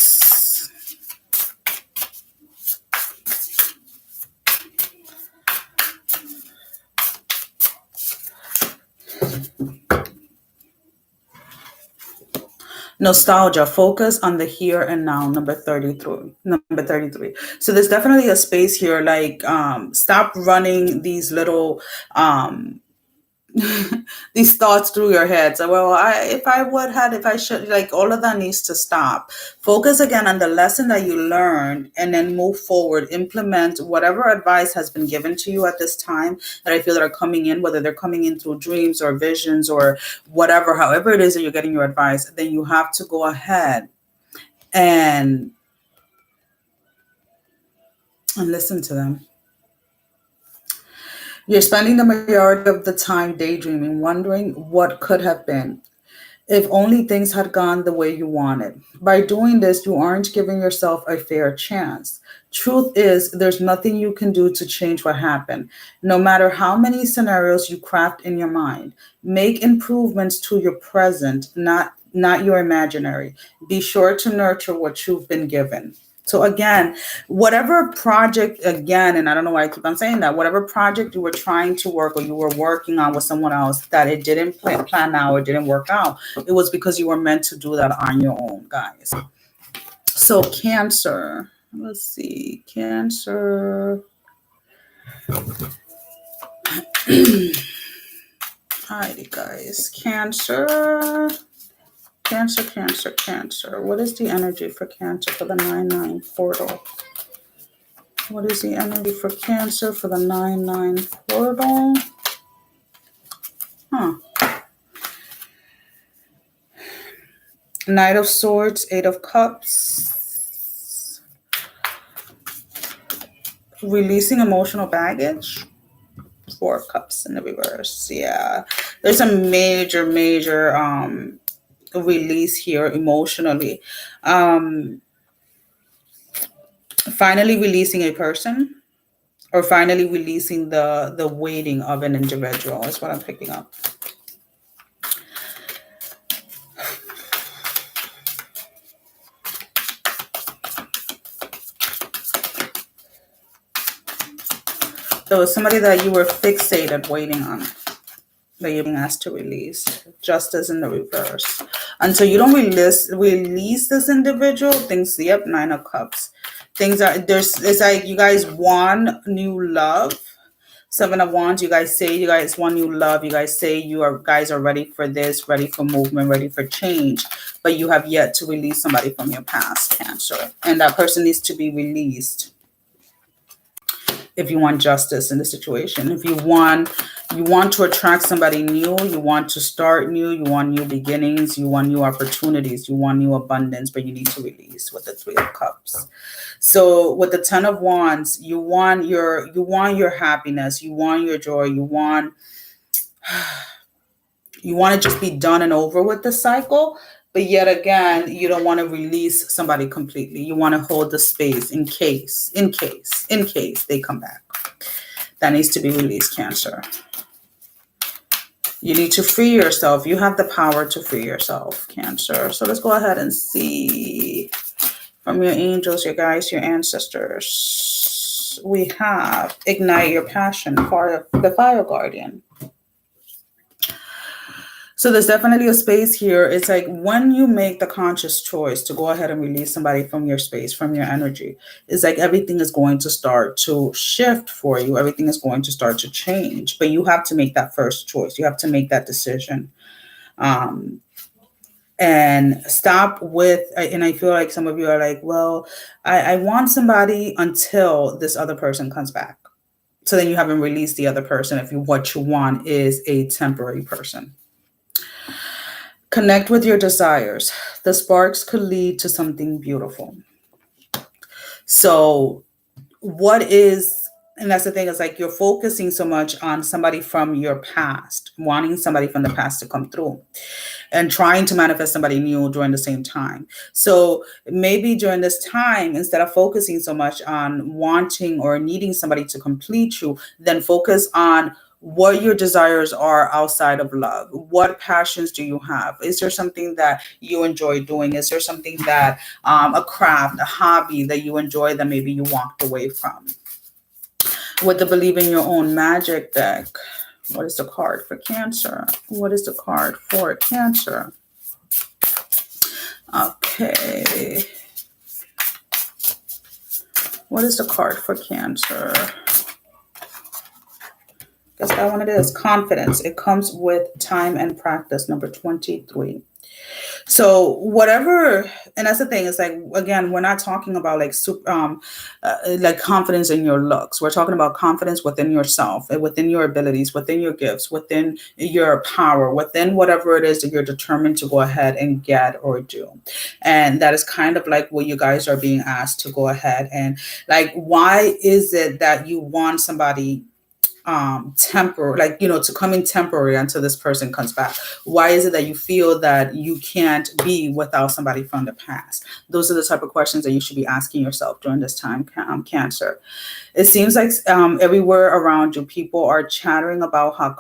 Nostalgia, focus on the here and now, number 33. So there's definitely a space here, like stop running these little these thoughts through your head. So, well, if I should, like, all of that needs to stop. Focus again on the lesson that you learned and then move forward. Implement whatever advice has been given to you at this time that I feel that are coming in, whether they're coming in through dreams or visions or whatever, however it is that you're getting your advice, then you have to go ahead and listen to them. You're spending the majority of the time daydreaming, wondering what could have been. If only things had gone the way you wanted. By doing this, you aren't giving yourself a fair chance. Truth is, there's nothing you can do to change what happened. No matter how many scenarios you craft in your mind, make improvements to your present, not your imaginary. Be sure to nurture what you've been given. So again, whatever project, again, and I don't know why I keep on saying that, whatever project you were trying to work or you were working on with someone else that it didn't plan out or didn't work out, it was because you were meant to do that on your own, guys. So Cancer, let's see, Cancer. Alrighty, guys, Cancer. Cancer. What is the energy for Cancer for the 9-9 portal? What is the energy for Cancer for the 9-9 portal? Knight of Swords, 8 of Cups. Releasing emotional baggage. 4 of Cups in the reverse. Yeah. There's a major release here emotionally. Finally releasing a person, or finally releasing the waiting of an individual is what I'm picking up. There was somebody that you were fixated waiting on, that you're being asked to release. Justice in the reverse. Until you don't release this individual, things, yep, 9 of Cups. Things are, it's like you guys want new love. 7 of Wands, you guys say you guys want new love. You guys say guys are ready for this, ready for movement, ready for change. But you have yet to release somebody from your past, Cancer. And that person needs to be released. If you want justice in the situation, if you want to attract somebody new, you want to start new, you want new beginnings, you want new opportunities, you want new abundance, but you need to release with the 3 of Cups. So with the 10 of Wands, you want your happiness, you want your joy, you want to just be done and over with the cycle. But yet again, you don't want to release somebody completely. You want to hold the space in case they come back. That needs to be released, Cancer. You need to free yourself. You have the power to free yourself, Cancer. So let's go ahead and see from your angels, your guides, your ancestors. We have ignite your passion for the fire guardian. So there's definitely a space here. It's like when you make the conscious choice to go ahead and release somebody from your space, from your energy, it's like everything is going to start to shift for you. Everything is going to start to change. But you have to make that first choice. You have to make that decision. And stop with, and I feel like some of you are like, well, I want somebody until this other person comes back. So then you haven't released the other person if what you want is a temporary person. Connect with your desires. The sparks could lead to something beautiful. So what is And that's the thing, is like you're focusing so much on somebody from your past, wanting somebody from the past to come through, and trying to manifest somebody new during the same time. So maybe during this time, instead of focusing so much on wanting or needing somebody to complete you, then focus on what your desires are outside of love. What passions do you have? Is there something that you enjoy doing? Is there something that, a craft, a hobby that you enjoy that maybe you walked away from? With the Believe in Your Own Magic deck, what is the card for Cancer? What is the card for Cancer? Okay. What is the card for Cancer? Guess that one it is. Confidence. It comes with time and practice, number 23. So whatever, and that's the thing, is like, again, we're not talking about like like confidence in your looks. We're talking about confidence within yourself, within your abilities, within your gifts, within your power, within whatever it is that you're determined to go ahead and get or do. And that is kind of like what you guys are being asked to go ahead and, like, why is it that you want somebody temporary, like, to come in temporary until this person comes back? Why is it that you feel that you can't be without somebody from the past? Those are the type of questions that you should be asking yourself during this time, Cancer. It seems like everywhere around you, people are chattering about how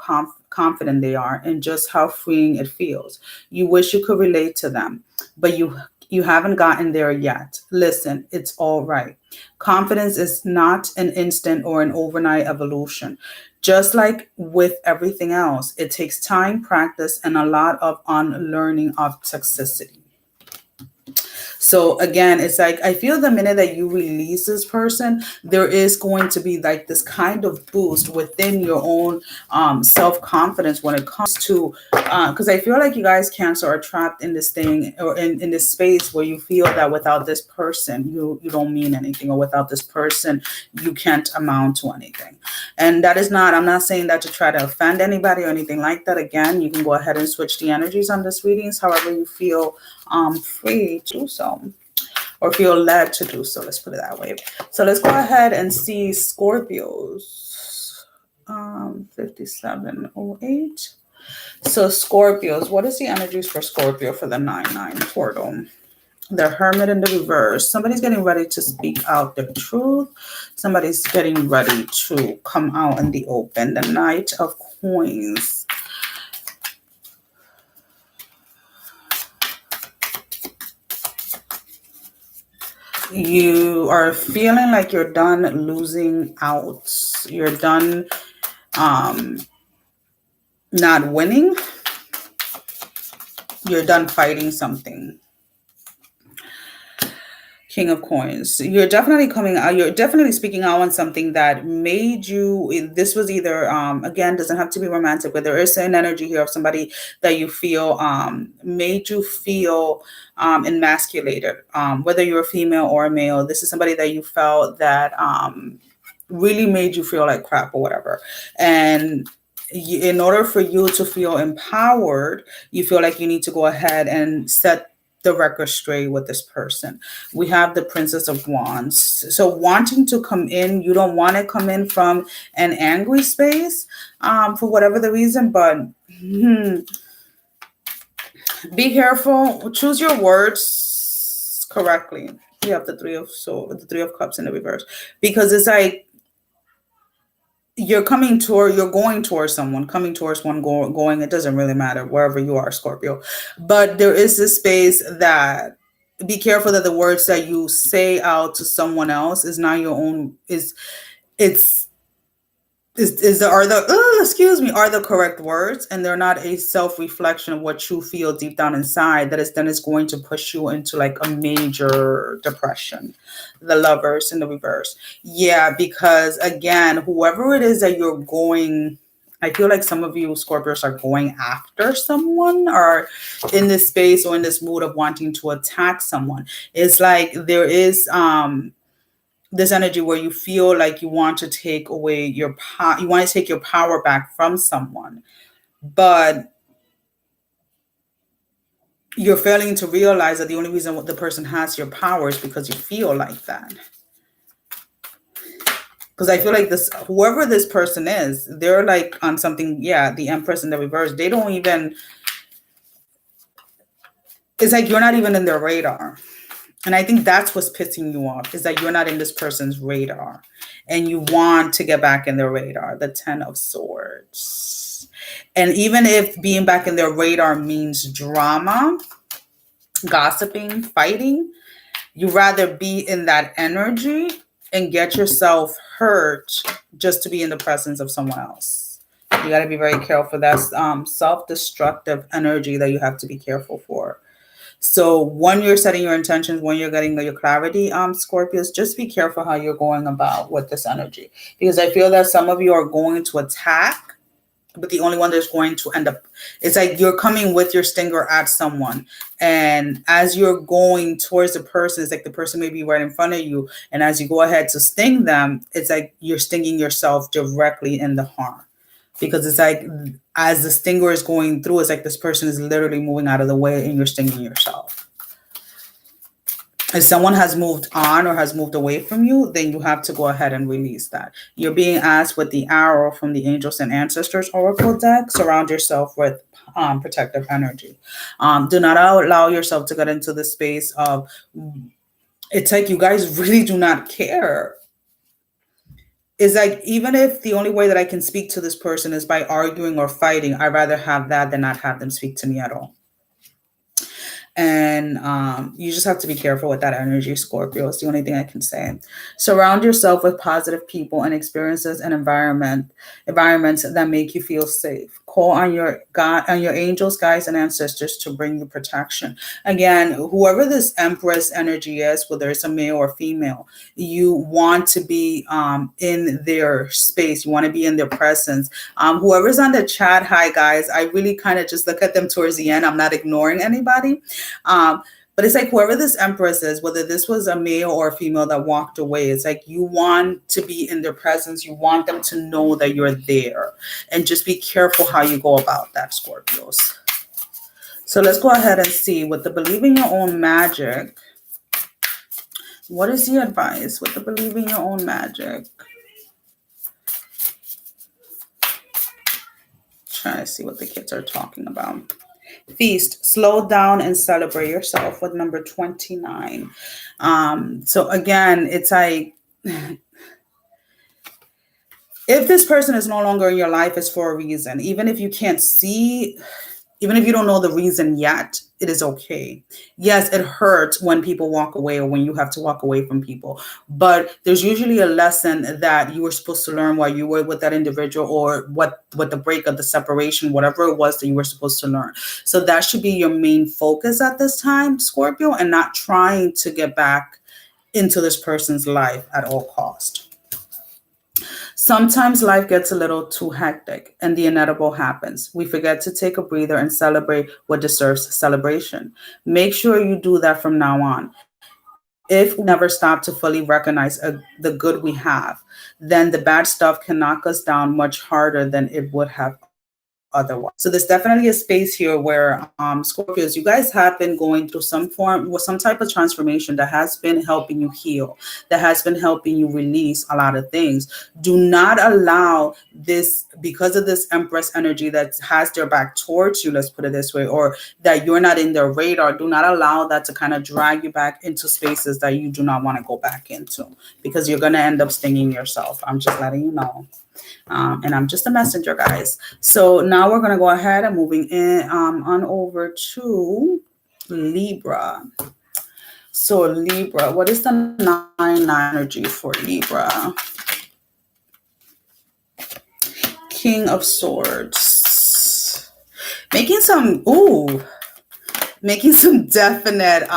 confident they are and just how freeing it feels. You wish you could relate to them, but you haven't gotten there yet. Listen, it's all right. Confidence is not an instant or an overnight evolution. Just like with everything else, it takes time, practice, and a lot of unlearning of toxicity. So again, it's like, I feel the minute that you release this person, there is going to be like this kind of boost within your own self-confidence when it comes to, because I feel like you guys, Cancer, are trapped in this thing, or in this space where you feel that without this person, you don't mean anything, or without this person, you can't amount to anything. And that is not, I'm not saying that to try to offend anybody or anything like that. Again, you can go ahead and switch the energies on this readings however you feel free to do so, or feel led to do so. Let's put it that way. So let's go ahead and see Scorpios. 5708. So Scorpios, what is the energies for Scorpio for the 9/9 portal? The Hermit in the reverse. Somebody's getting ready to speak out the truth. Somebody's getting ready to come out in the open. The Knight of Coins. You are feeling like you're done losing out. You're done not winning. You're done fighting something. King of Coins. You're definitely coming out. You're definitely speaking out on something that made you. This was either, again, doesn't have to be romantic, but there is an energy here of somebody that you feel made you feel emasculated. Whether you're a female or a male, this is somebody that you felt that really made you feel like crap or whatever. And in order for you to feel empowered, you feel like you need to go ahead and set the record straight with this person. We have the Princess of Wands. So wanting to come in, you don't want to come in from an angry space for whatever the reason, but be careful. Choose your words correctly. You have the Three of Cups in the reverse, because it's like, you're going towards someone, coming towards one, going, it doesn't really matter wherever you are, Scorpio. But there is this space that, be careful that the words that you say out to someone else is not your own, are the correct words, and they're not a self-reflection of what you feel deep down inside, that is going to push you into like a major depression. The Lovers in the reverse. Yeah, because again, whoever it is that you're going, I feel like some of you Scorpios are going after someone, or in this space or in this mood of wanting to attack someone. It's like there is this energy where you feel like you want to take away your power, you want to take your power back from someone, but you're failing to realize that the only reason the person has your power is because you feel like that. Because I feel like this, whoever this person is, they're like on something. Yeah, the Empress in the reverse. They don't even. It's like you're not even in their radar. And I think that's what's pissing you off, is that you're not in this person's radar and you want to get back in their radar. The 10 of Swords. And even if being back in their radar means drama, gossiping, fighting, you rather be in that energy and get yourself hurt just to be in the presence of someone else. You got to be very careful. That's self-destructive energy that you have to be careful for. So when you're setting your intentions, when you're getting your clarity, Scorpios, just be careful how you're going about with this energy. Because I feel that some of you are going to attack, but the only one that's going to end up, it's like you're coming with your stinger at someone. And as you're going towards the person, it's like the person may be right in front of you. And as you go ahead to sting them, it's like you're stinging yourself directly in the harm. Because it's like, as the stinger is going through, it's like this person is literally moving out of the way and you're stinging yourself. If someone has moved on or has moved away from you, then you have to go ahead and release that. You're being asked with the arrow from the Angels and Ancestors Oracle deck, surround yourself with protective energy. Do not allow yourself to get into the space of, it's like you guys really do not care. It's like, even if the only way that I can speak to this person is by arguing or fighting, I'd rather have that than not have them speak to me at all. And you just have to be careful with that energy, Scorpio. It's the only thing I can say. Surround yourself with positive people and experiences and environments that make you feel safe. Call on your God, on your angels, guides, and ancestors to bring you protection. Again, whoever this Empress energy is, whether it's a male or female, you want to be in their space. You want to be in their presence. Whoever's on the chat, hi guys. I really kind of just look at them towards the end. I'm not ignoring anybody. But it's like whoever this Empress is, whether this was a male or a female that walked away, it's like you want to be in their presence. You want them to know that you're there. And just be careful how you go about that, Scorpios. So let's go ahead and see with the Believe in Your Own Magic. What is the advice with the Believe in Your Own Magic? Trying to see what the kids are talking about. Feast, slow down and celebrate yourself with number 29. So again, it's like, if this person is no longer in your life, it's for a reason. Even if you can't see, even if you don't know the reason yet, it is okay. Yes, it hurts when people walk away or when you have to walk away from people. But there's usually a lesson that you were supposed to learn while you were with that individual, or what the break of the separation, whatever it was that you were supposed to learn. So that should be your main focus at this time, Scorpio, and not trying to get back into this person's life at all cost. Sometimes life gets a little too hectic and the inevitable happens. We forget to take a breather and celebrate what deserves celebration. Make sure you do that from now on. If we never stop to fully recognize the good we have, then the bad stuff can knock us down much harder than it would have otherwise. So there's definitely a space here where Scorpios, you guys have been going through some form or some type of transformation that has been helping you heal, that has been helping you release a lot of things. Do not allow this, because of this Empress energy that has their back towards you, let's put it this way, or that you're not in their radar, do not allow that to kind of drag you back into spaces that you do not want to go back into, because you're going to end up stinging yourself. I'm just letting you know. And I'm just a messenger, guys. So now we're going to go ahead and moving in on over to Libra. So Libra, what is the 9 energy for Libra? King of Swords. Making some definite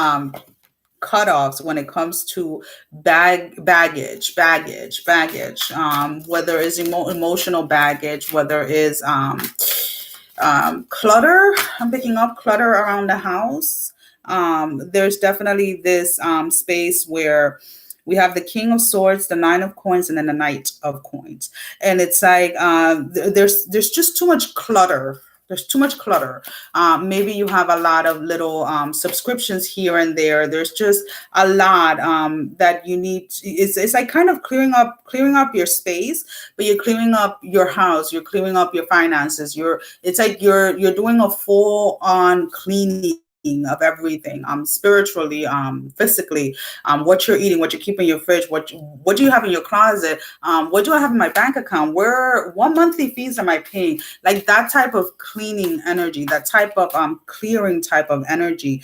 cutoffs when it comes to baggage, whether it's emotional baggage, whether it's clutter. I'm picking up clutter around the house. There's definitely this space where we have the King of Swords, the 9 of Coins, and then the Knight of Coins. And it's like there's just too much clutter There's too much clutter. Maybe you have a lot of little subscriptions here and there. There's just a lot that you need. It's like kind of clearing up your space, but you're clearing up your house. You're clearing up your finances. It's like you're doing a full on cleaning of everything, spiritually, physically, what you're eating, what you keep in your fridge, what do you have in your closet, what do I have in my bank account, what monthly fees am I paying, like that type of cleaning energy, that type of clearing type of energy.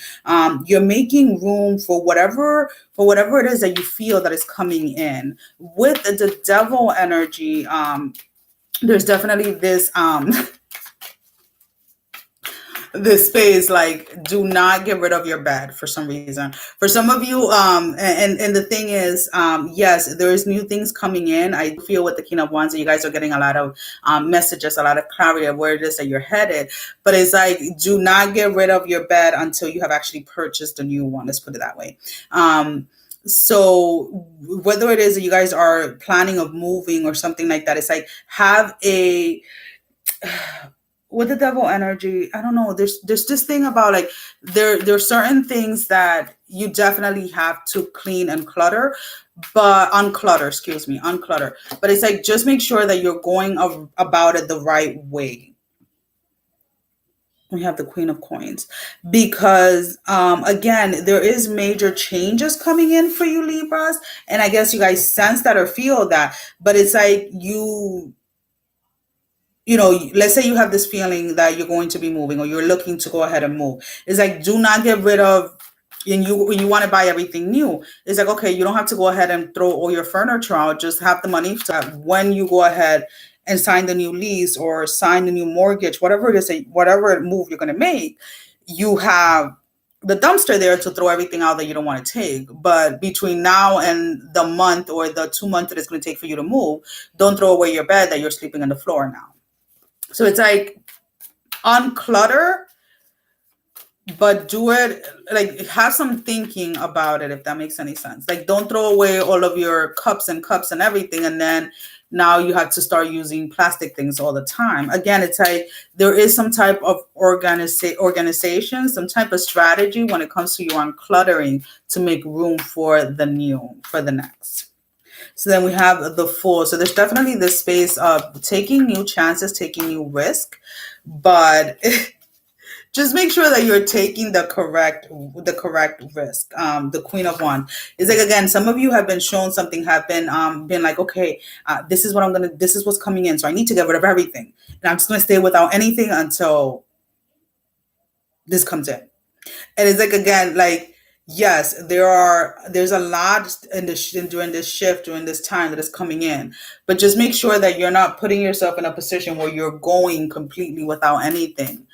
You're making room for whatever it is that you feel that is coming in. With the devil energy, there's definitely this this space, like, do not get rid of your bed for some reason. For some of you, and the thing is, yes, there is new things coming in. I feel with the King of Wands that you guys are getting a lot of messages, a lot of clarity of where it is that you're headed. But it's like, do not get rid of your bed until you have actually purchased a new one. Let's put it that way. So whether it is that you guys are planning of moving or something like that, it's like, have a with the devil energy, I don't know. There's this thing about, like, there's certain things that you definitely have to clean and clutter, but unclutter. But it's like, just make sure that you're going about it the right way. We have the Queen of Coins, because again, there is major changes coming in for you, Libras, and I guess you guys sense that or feel that. But it's like, you know, let's say you have this feeling that you're going to be moving, or you're looking to go ahead and move. It's like, do not get rid of, and you want to buy everything new. It's like, okay, you don't have to go ahead and throw all your furniture out. Just have the money so that when you go ahead and sign the new lease or sign the new mortgage, whatever it is, whatever move you're going to make, you have the dumpster there to throw everything out that you don't want to take. But between now and the month or the 2 months that it's going to take for you to move, don't throw away your bed that you're sleeping on the floor now. So it's like, unclutter, but do it, like, have some thinking about it, if that makes any sense. Like, don't throw away all of your cups and everything, and then now you have to start using plastic things all the time. Again, it's like, there is some type of organization, some type of strategy when it comes to your uncluttering to make room for the new, for the next. So then we have the Fool. So there's definitely this space of taking new chances, taking new risk, but just make sure that you're taking the correct risk. The Queen of Wands is like, again, some of you have been shown something, have been like, okay, this is what's coming in, so I need to get rid of everything, and I'm just gonna stay without anything until this comes in. And it's like, again, like, yes, there's a lot during this shift, during this time that is coming in, but just make sure that you're not putting yourself in a position where you're going completely without anything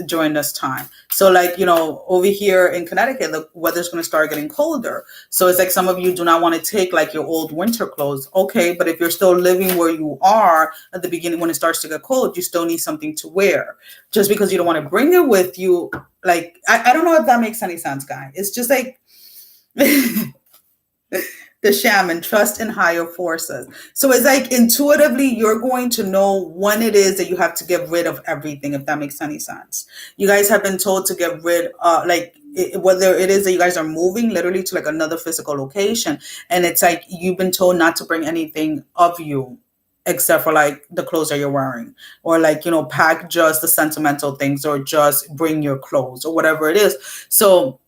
during this time. So, like, you know, over here in Connecticut, the weather's going to start getting colder. So it's like, some of you do not want to take, like, your old winter clothes. Okay, but if you're still living where you are at the beginning, when it starts to get cold, you still need something to wear. Just because you don't want to bring it with you, like, I don't know if that makes any sense, guys. It's just like the shaman, trust in higher forces. So it's like, intuitively, you're going to know when it is that you have to get rid of everything, if that makes any sense. You guys have been told to get rid of, whether it is that you guys are moving literally to, like, another physical location, and it's like, you've been told not to bring anything of you except for, like, the clothes that you're wearing, or, like, you know, pack just the sentimental things, or just bring your clothes, or whatever it is. So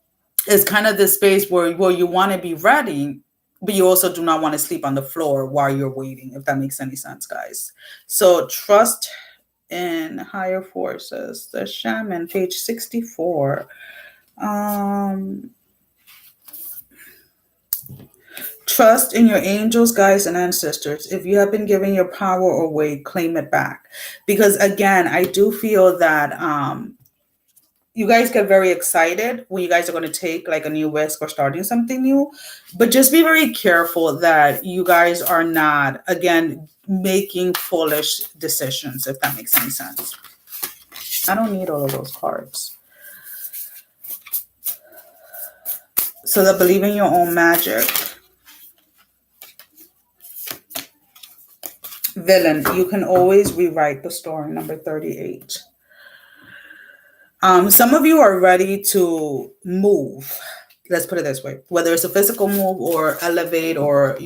it's kind of this space where you want to be ready, but you also do not want to sleep on the floor while you're waiting, if that makes any sense, guys. So trust in higher forces. The Shaman, page 64. Trust in your angels, guides, and ancestors. If you have been giving your power away, claim it back. Because, again, I do feel that you guys get very excited when you guys are going to take, like, a new risk or starting something new. But just be very careful that you guys are not, again, making foolish decisions, if that makes any sense. I don't need all of those cards. So that believe in your own magic. Villain, you can always rewrite the story, number 38. Some of you are ready to move. Let's put it this way, whether it's a physical move or elevate or,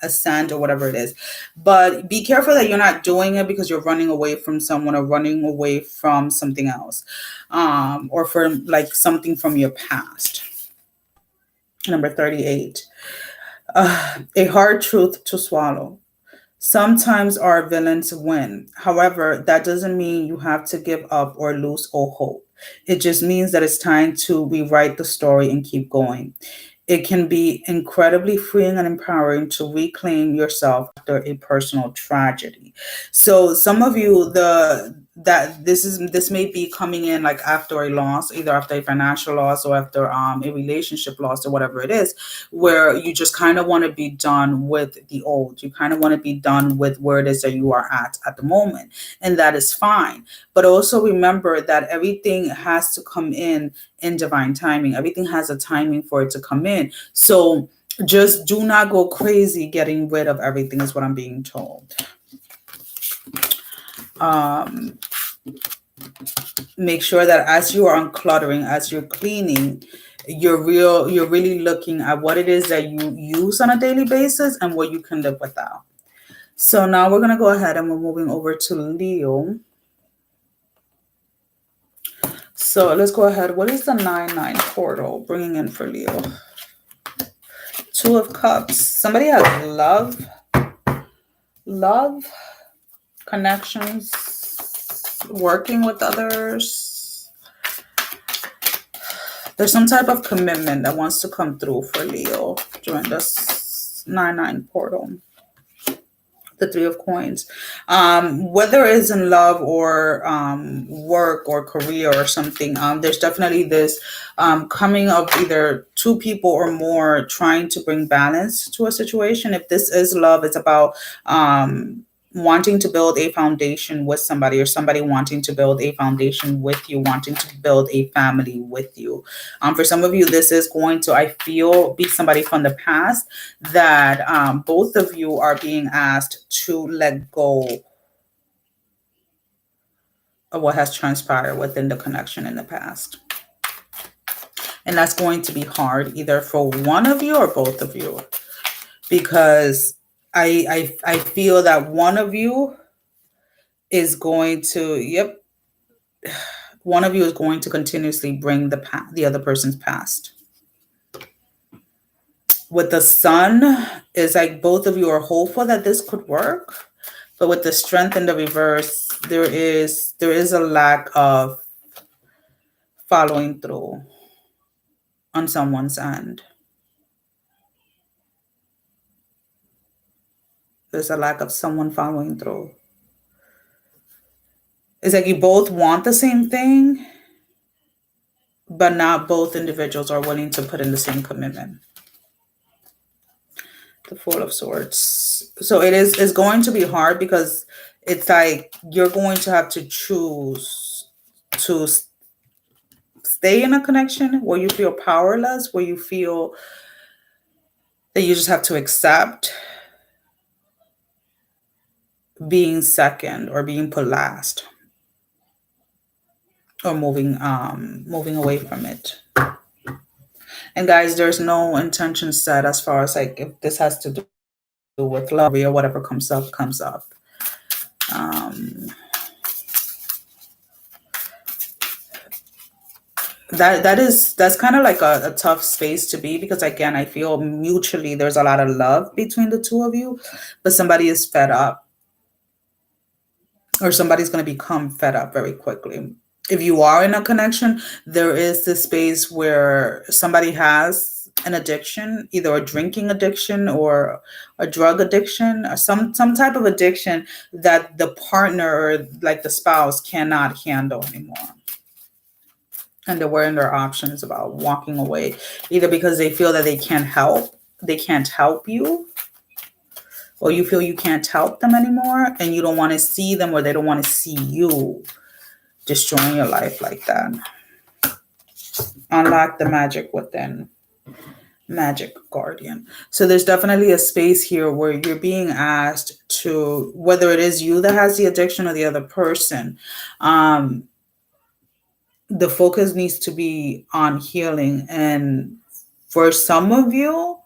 ascend or whatever it is. But be careful that you're not doing it because you're running away from someone or running away from something else, or from like something from your past. Number 38, a hard truth to swallow. Sometimes our villains win. However, that doesn't mean you have to give up or lose all hope. It just means that it's time to rewrite the story and keep going. It can be incredibly freeing and empowering to reclaim yourself after a personal tragedy. So some of you, this may be coming in like after a loss, either after a financial loss or after a relationship loss or whatever it is, where you just kind of want to be done with the old. You kind of want to be done with where it is that you are at the moment, and that is fine. But also remember that everything has to come in divine timing. Everything has a timing for it to come in. So just do not go crazy getting rid of everything is what I'm being told. Make sure that as you are uncluttering, as you're cleaning, you're really looking at what it is that you use on a daily basis and what you can live without. So now we're going to go ahead and we're moving over to Leo. So let's go ahead. What is the 9-9 portal bringing in for Leo? Two of Cups. Somebody has love, connections, working with others. There's some type of commitment that wants to come through for Leo during this 9-9 portal. The Three of Coins. Whether it's in love or work or career or something, there's definitely this coming of either two people or more trying to bring balance to a situation. If this is love, it's about wanting to build a foundation with somebody, or somebody wanting to build a foundation with you, wanting to build a family with you. For some of you, this is going to, I feel, be somebody from the past that both of you are being asked to let go of what has transpired within the connection in the past. And that's going to be hard either for one of you or both of you, because I feel that one of you is going to, one of you is going to continuously bring the other person's past. With the Sun, is like both of you are hopeful that this could work, but with the Strength in the reverse, there is a lack of following through on someone's end. There's a lack of someone following through. It's like you both want the same thing, but not both individuals are willing to put in the same commitment. The Fool of Swords. So it's going to be hard because it's like you're going to have to choose to stay in a connection where you feel powerless, where you feel that you just have to accept being second or being put last, or moving away from it. And guys, there's no intention set as far as like if this has to do with love or whatever comes up. That's kind of like a tough space to be, because again, I feel mutually there's a lot of love between the two of you, but somebody is fed up, or somebody's going to become fed up very quickly. If you are in a connection, there is this space where somebody has an addiction, either a drinking addiction or a drug addiction, or some type of addiction that the partner or like the spouse cannot handle anymore. And they're weighing their options about walking away, either because they feel that they can't help you, or you feel you can't help them anymore and you don't want to see them, or they don't want to see you destroying your life like that. Unlock the magic within. Magic Guardian. So there's definitely a space here where you're being asked to, whether it is you that has the addiction or the other person, the focus needs to be on healing. And for some of you,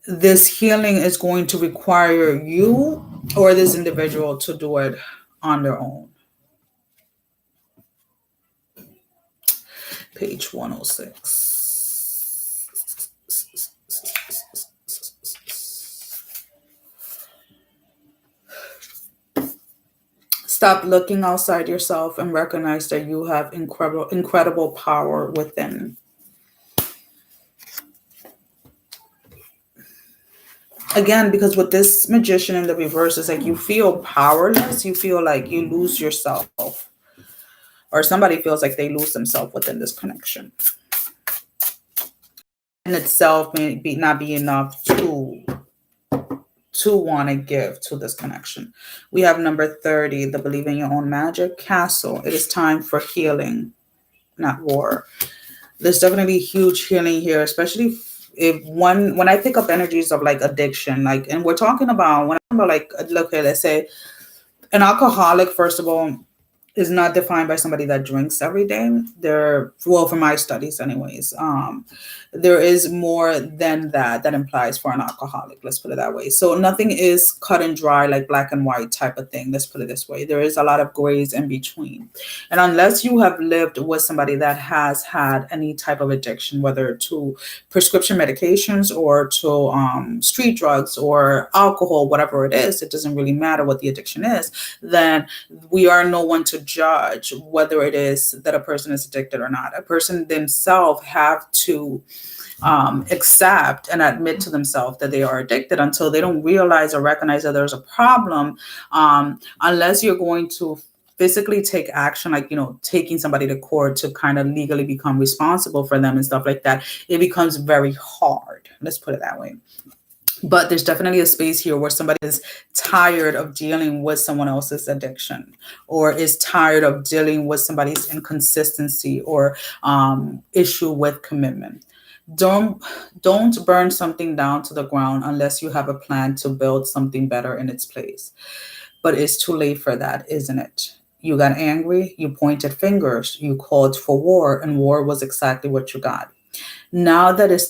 this healing is going to require you or this individual to do it on their own. Page 106. Stop looking outside yourself and recognize that you have incredible power within. Again, because with this Magician in the reverse, it's like you feel powerless. You feel like you lose yourself. Or somebody feels like they lose themselves within this connection. In itself may not be enough to want to give to this connection. We have number 30, the Believe in Your Own Magic Castle. It is time for healing, not war. There's definitely huge healing here, especially if when I pick up energies of like addiction, like, and we're talking about, when I'm about like, look here, let's say an alcoholic, first of all, is not defined by somebody that drinks every day. Well, from my studies anyways, there is more than that implies for an alcoholic. Let's put it that way. So nothing is cut and dry, like black and white type of thing. Let's put it this way. There is a lot of grays in between. And unless you have lived with somebody that has had any type of addiction, whether to prescription medications or to street drugs or alcohol, whatever it is, it doesn't really matter what the addiction is, then we are no one to judge whether it is that a person is addicted or not. A person themselves have to accept and admit to themselves that they are addicted until they don't realize or recognize that there's a problem, unless you're going to physically take action, like, taking somebody to court to kind of legally become responsible for them and stuff like that. It becomes very hard. Let's put it that way. But there's definitely a space here where somebody is tired of dealing with someone else's addiction, or is tired of dealing with somebody's inconsistency or issue with commitment. Don't burn something down to the ground unless you have a plan to build something better in its place. But it's too late for that, isn't it? You got angry, you pointed fingers, you called for war, and war was exactly what you got. Now that it's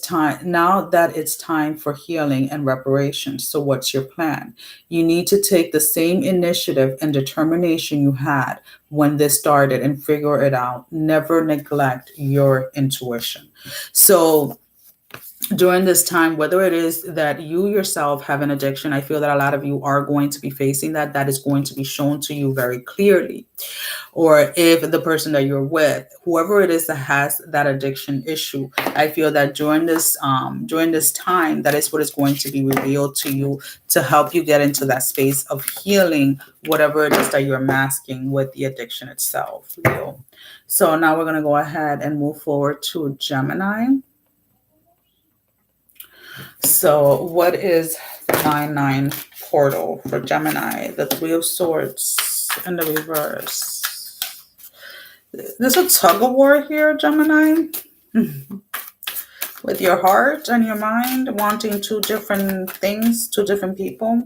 time for healing and reparation. So what's your plan? You need to take the same initiative and determination you had when this started and figure it out. Never neglect your intuition. So during this time, whether it is that you yourself have an addiction, I feel that a lot of you are going to be facing that. That is going to be shown to you very clearly. Or if the person that you're with, whoever it is that has that addiction issue, I feel that during this time, that is what is going to be revealed to you to help you get into that space of healing whatever it is that you're masking with the addiction itself, Leo. So now we're going to go ahead and move forward to Gemini. So what is the 9-9 portal for Gemini? The Three of Swords in the reverse. There's a tug of war here, Gemini. With your heart and your mind wanting two different things, two different people.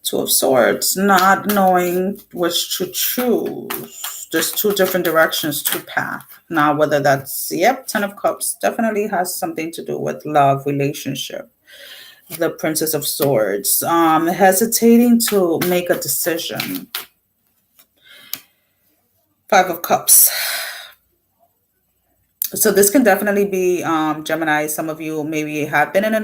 Two of Swords, not knowing which to choose. There's two different directions to path. Now, whether that's, Ten of Cups definitely has something to do with love, relationship. The Princess of Swords, hesitating to make a decision. Five of Cups. So this can definitely be Gemini. Some of you maybe have been in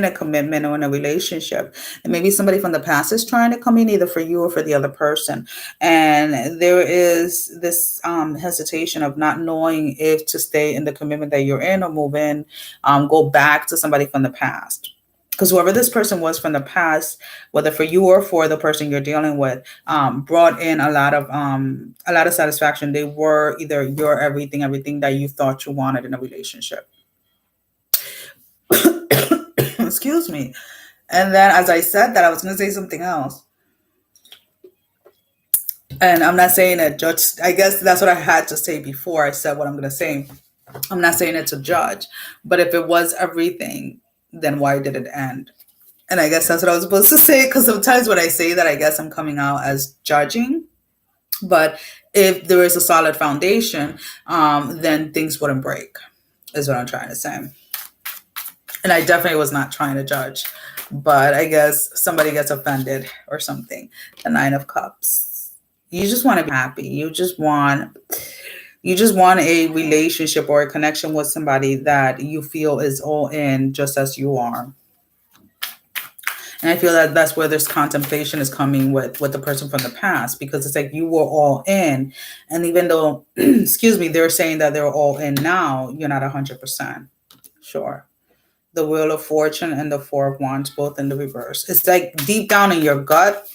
a commitment or in a relationship, and maybe somebody from the past is trying to come in either for you or for the other person. And there is this hesitation of not knowing if to stay in the commitment that you're in or move in, go back to somebody from the past. Because whoever this person was from the past, whether for you or for the person you're dealing with, brought in a lot of satisfaction. They were either your everything that you thought you wanted in a relationship. Excuse me. And then, as I said that, I was going to say something else. And I'm not saying it just. I guess that's what I had to say before I said what I'm going to say. I'm not saying it to judge, but if it was everything, then why did it end? And I guess that's what I was supposed to say, because sometimes when I say that, I guess I'm coming out as judging. But if there is a solid foundation, then things wouldn't break, is what I'm trying to say. And I definitely was not trying to judge, but I guess somebody gets offended or something. The Nine of Cups. You just want to be happy. You just want a relationship or a connection with somebody that you feel is all in, just as you are. And I feel that that's where this contemplation is coming with the person from the past, because it's like you were all in. And even though, excuse me, they're saying that they're all in now, you're not 100% sure. The Wheel of Fortune and the Four of Wands, both in the reverse. It's like deep down in your gut,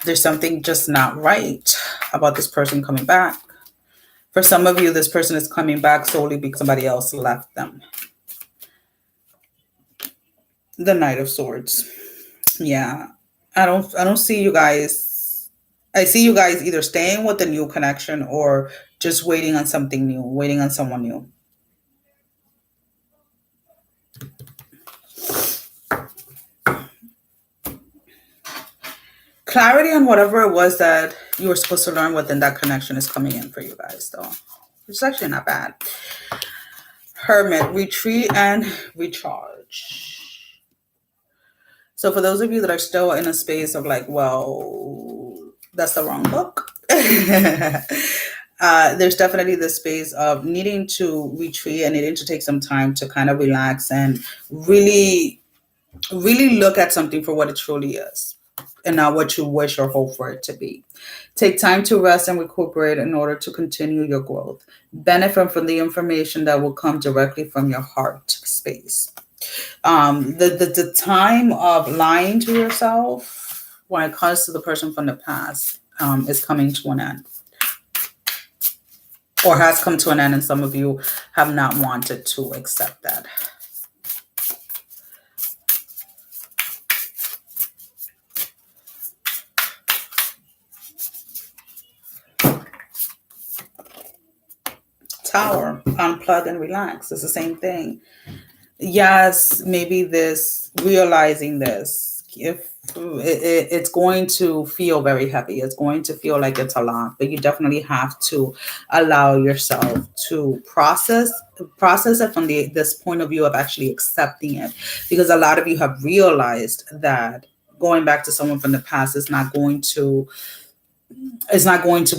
there's something just not right about this person coming back. For some of you, this person is coming back solely because somebody else left them. The Knight of Swords. Yeah. I don't see you guys. I see you guys either staying with a new connection or just waiting on something new, waiting on someone new. Clarity on whatever it was that you were supposed to learn within that connection is coming in for you guys, though. It's actually not bad. Hermit, retreat and recharge. So for those of you that are still in a space of like, well, that's the wrong book. There's definitely this space of needing to retreat and needing to take some time to kind of relax and really, really look at something for what it truly is and not what you wish or hope for it to be. Take time to rest and recuperate in order to continue your growth. Benefit from the information that will come directly from your heart space. The time of lying to yourself when it comes to the person from the past is coming to an end, or has come to an end, and some of you have not wanted to accept that. Tower, unplug and relax. It's the same thing. Yes, maybe this, realizing this, if it's going to feel very heavy, it's going to feel like it's a lot, but you definitely have to allow yourself to process it from this point of view of actually accepting it, because a lot of you have realized that going back to someone from the past is not going to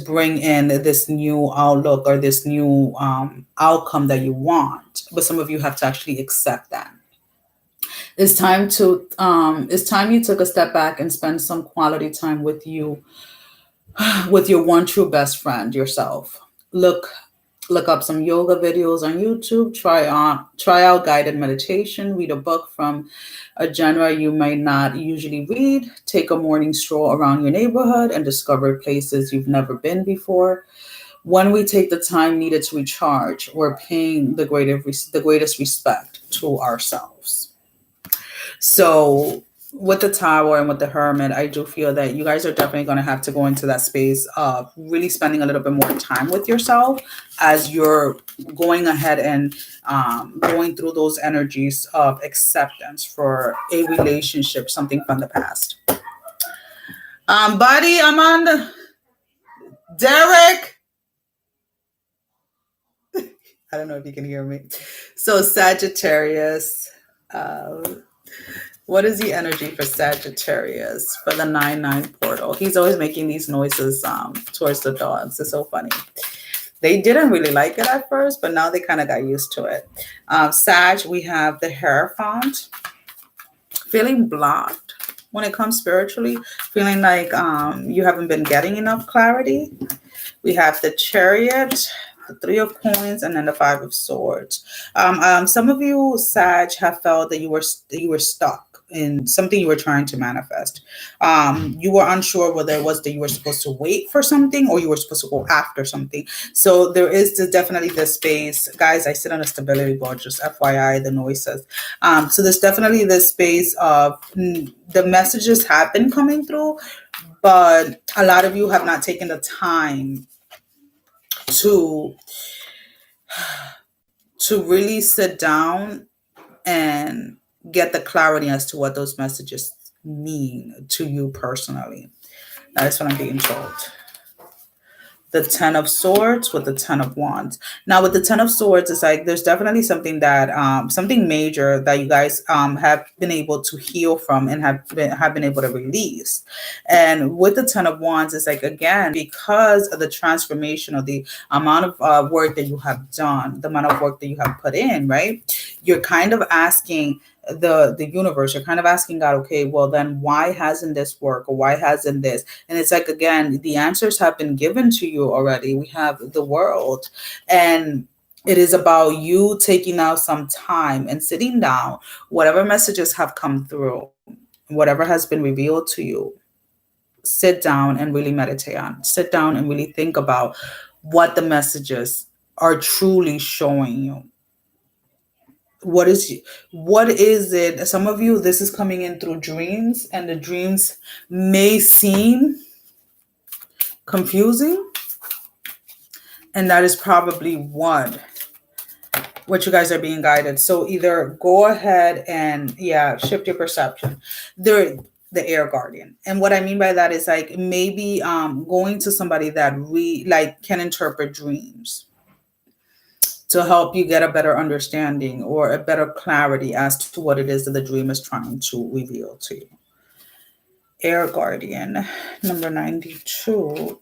bring in this new outlook or this new outcome that you want. But some of you have to actually accept that. It's time you took a step back and spend some quality time with you, with your one true best friend, yourself. Look up some yoga videos on YouTube, try out guided meditation, read a book from a genre you might not usually read, take a morning stroll around your neighborhood and discover places you've never been before. When we take the time needed to recharge, we're paying the greatest respect to ourselves. So with the Tower and with the Hermit, I do feel that you guys are definitely going to have to go into that space of really spending a little bit more time with yourself as you're going ahead and going through those energies of acceptance for a relationship, something from the past. Buddy, Amanda, Derek. I don't know if you can hear me. So Sagittarius, what is the energy for Sagittarius for the 9/9 portal? He's always making these noises towards the dogs. It's so funny. They didn't really like it at first, but now they kind of got used to it. Sag, we have the Hierophant. Feeling blocked when it comes spiritually. Feeling like you haven't been getting enough clarity. We have the Chariot, the Three of Coins, and then the Five of Swords. Some of you, Sag, have felt that you were stuck in something you were trying to manifest. You were unsure whether it was that you were supposed to wait for something or you were supposed to go after something. So there is definitely this space. Guys, I sit on a stability board, just FYI, the noises. So there's definitely this space of the messages have been coming through, but a lot of you have not taken the time to really sit down and get the clarity as to what those messages mean to you personally. That is what I'm being told. the 10 of Swords with the 10 of Wands. Now, with the 10 of Swords, it's like there's definitely something that something major that you guys have been able to heal from and have been able to release. And with the 10 of Wands, it's like, again, because of the transformation of the amount of work that you have done, the amount of work that you have put in, right? You're kind of asking the universe, you're kind of asking God, okay, well then why hasn't this worked, or why hasn't this? And it's like, again, the answers have been given to you already. We have the World, and it is about you taking out some time and sitting down, whatever messages have come through, whatever has been revealed to you, sit down and really meditate on, sit down and really think about what the messages are truly showing you. What is it? Some of you, this is coming in through dreams, and the dreams may seem confusing, and that is probably what you guys are being guided. So either go ahead and shift your perception. The air guardian, and what I mean by that is like maybe going to somebody that can interpret dreams to help you get a better understanding or a better clarity as to what it is that the dream is trying to reveal to you. Air guardian, number 92.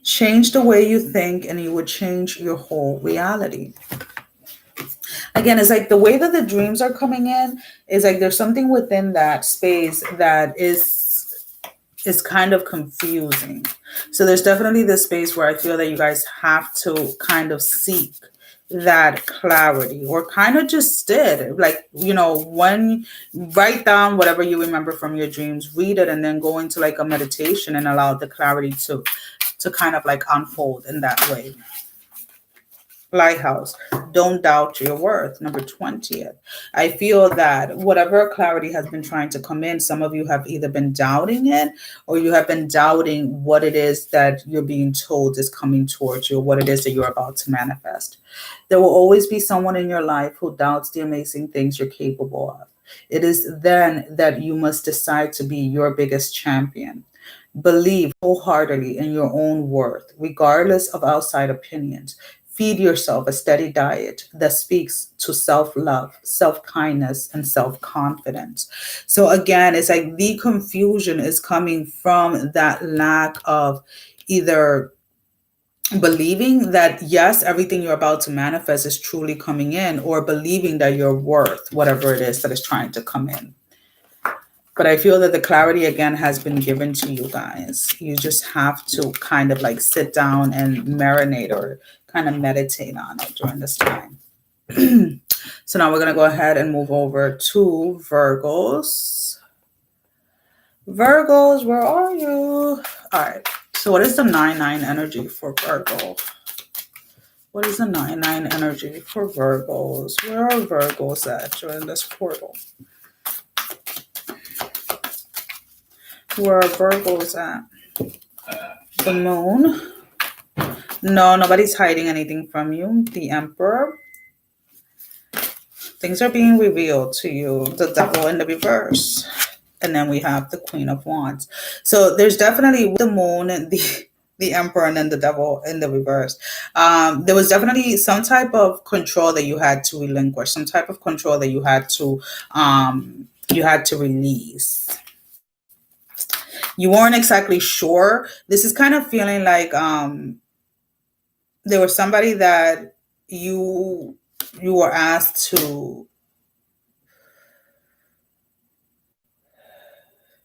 Change the way you think and you would change your whole reality. Again, it's like the way that the dreams are coming in is like there's something within that space that is kind of confusing. So there's definitely this space where I feel that you guys have to kind of seek that clarity, or kind of just sit, like, when write down whatever you remember from your dreams, read it, and then go into like a meditation and allow the clarity to kind of like unfold in that way. Lighthouse, don't doubt your worth, number 20th. I feel that whatever clarity has been trying to come in, some of you have either been doubting it, or you have been doubting what it is that you're being told is coming towards you, or what it is that you're about to manifest. There will always be someone in your life who doubts the amazing things you're capable of. It is then that you must decide to be your biggest champion. Believe wholeheartedly in your own worth, regardless of outside opinions. Feed yourself a steady diet that speaks to self-love, self-kindness, and self-confidence. So again, it's like the confusion is coming from that lack of either believing that, yes, everything you're about to manifest is truly coming in, or believing that you're worth whatever it is that is trying to come in. But I feel that the clarity, again, has been given to you guys. You just have to kind of like sit down and marinate or kind of meditate on it during this time. So now we're going to go ahead and move over to Virgos. Virgos, where are you? All right. So what is the 9-9 energy for Virgo? What is the 9-9 energy for Virgos? Where are Virgos at during this portal? Where are Virgos at? The Moon. No, nobody's hiding anything from you. The Emperor. Things are being revealed to you. The Devil in the reverse. And then we have the Queen of Wands. So there's definitely the Moon and the Emperor, and then the Devil in the reverse. There was definitely some type of control that you had to relinquish, some type of control that you had to release. You weren't exactly sure. This is kind of feeling like there was somebody that you were asked to.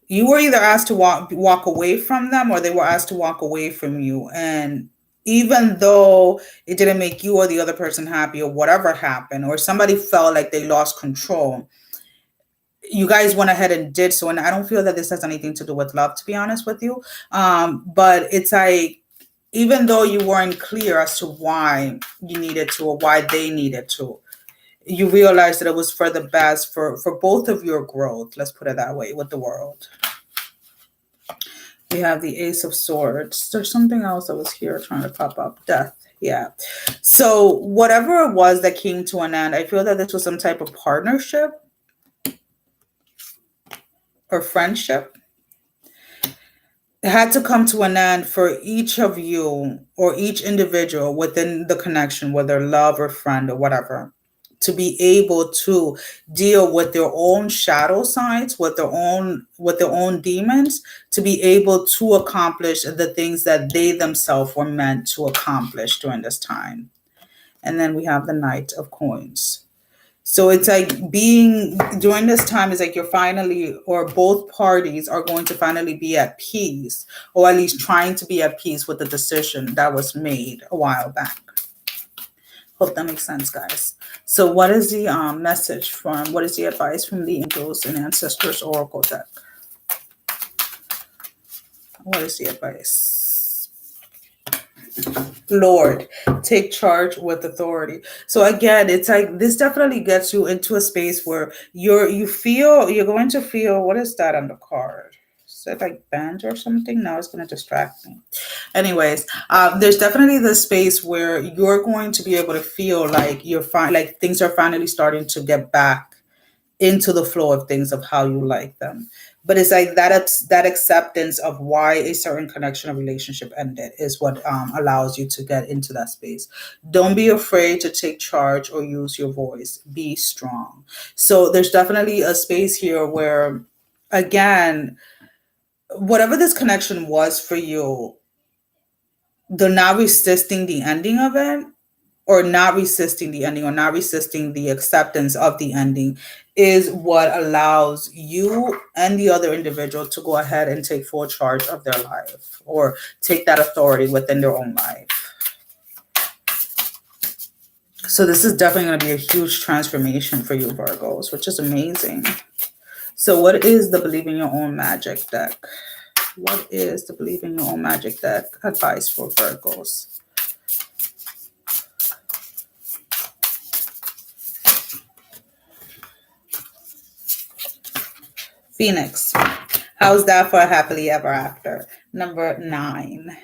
You were either asked to walk away from them, or they were asked to walk away from you. And even though it didn't make you or the other person happy, or whatever happened, or somebody felt like they lost control, you guys went ahead and did so. And I don't feel that this has anything to do with love, to be honest with you. But it's like, even though you weren't clear as to why you needed to, or why they needed to, you realized that it was for the best for both of your growth. Let's put it that way with the World. We have the Ace of Swords. There's something else that was here trying to pop up. Death. Yeah. So whatever it was that came to an end, I feel that this was some type of partnership. or friendship had to come to an end for each of you or each individual within the connection, whether love or friend or whatever, to be able to deal with their own shadow sides, with their own demons, to be able to accomplish the things that they themselves were meant to accomplish during this time. And then we have the Knight of Coins. So it's like being during this time is like you're finally, or both parties are going to finally be at peace, or at least trying to be at peace with the decision that was made a while back. Hope that makes sense, guys. So what is the what is the advice from the Angels and Ancestors Oracle deck? What is the advice? Lord, take charge with authority. So again, it's like this definitely gets you into a space where you're going to feel, what is that on the card? Is it like band or something? No, it's going to distract me. Anyways, there's definitely the space where you're going to be able to feel like you're fine, like things are finally starting to get back into the flow of things of how you like them. But it's like that acceptance of why a certain connection or relationship ended is what allows you to get into that space. Don't be afraid to take charge or use your voice. Be strong. So there's definitely a space here where, again, whatever this connection was for you, they're not resisting the ending of it, or not resisting the ending, or not resisting the acceptance of the ending, is what allows you and the other individual to go ahead and take full charge of their life, or take that authority within their own life. So this is definitely going to be a huge transformation for you, Virgos, which is amazing. So what is the Believe in Your Own Magic deck? What is the Believe in Your Own Magic deck advice for Virgos? Phoenix. How's that for a happily ever after? Number 9.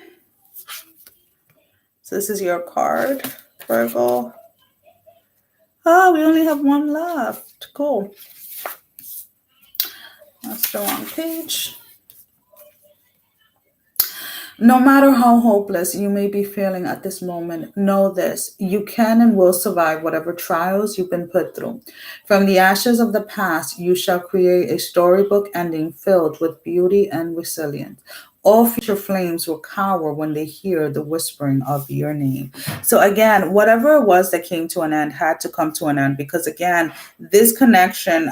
So this is your card, Virgo. Oh, we only have one left. Cool. That's the wrong page. No matter how hopeless you may be feeling at this moment, know this: you can and will survive whatever trials you've been put through. From the ashes of the past, you shall create a storybook ending filled with beauty and resilience. All future flames will cower when they hear the whispering of your name. So again, whatever it was that came to an end had to come to an end, because again, this connection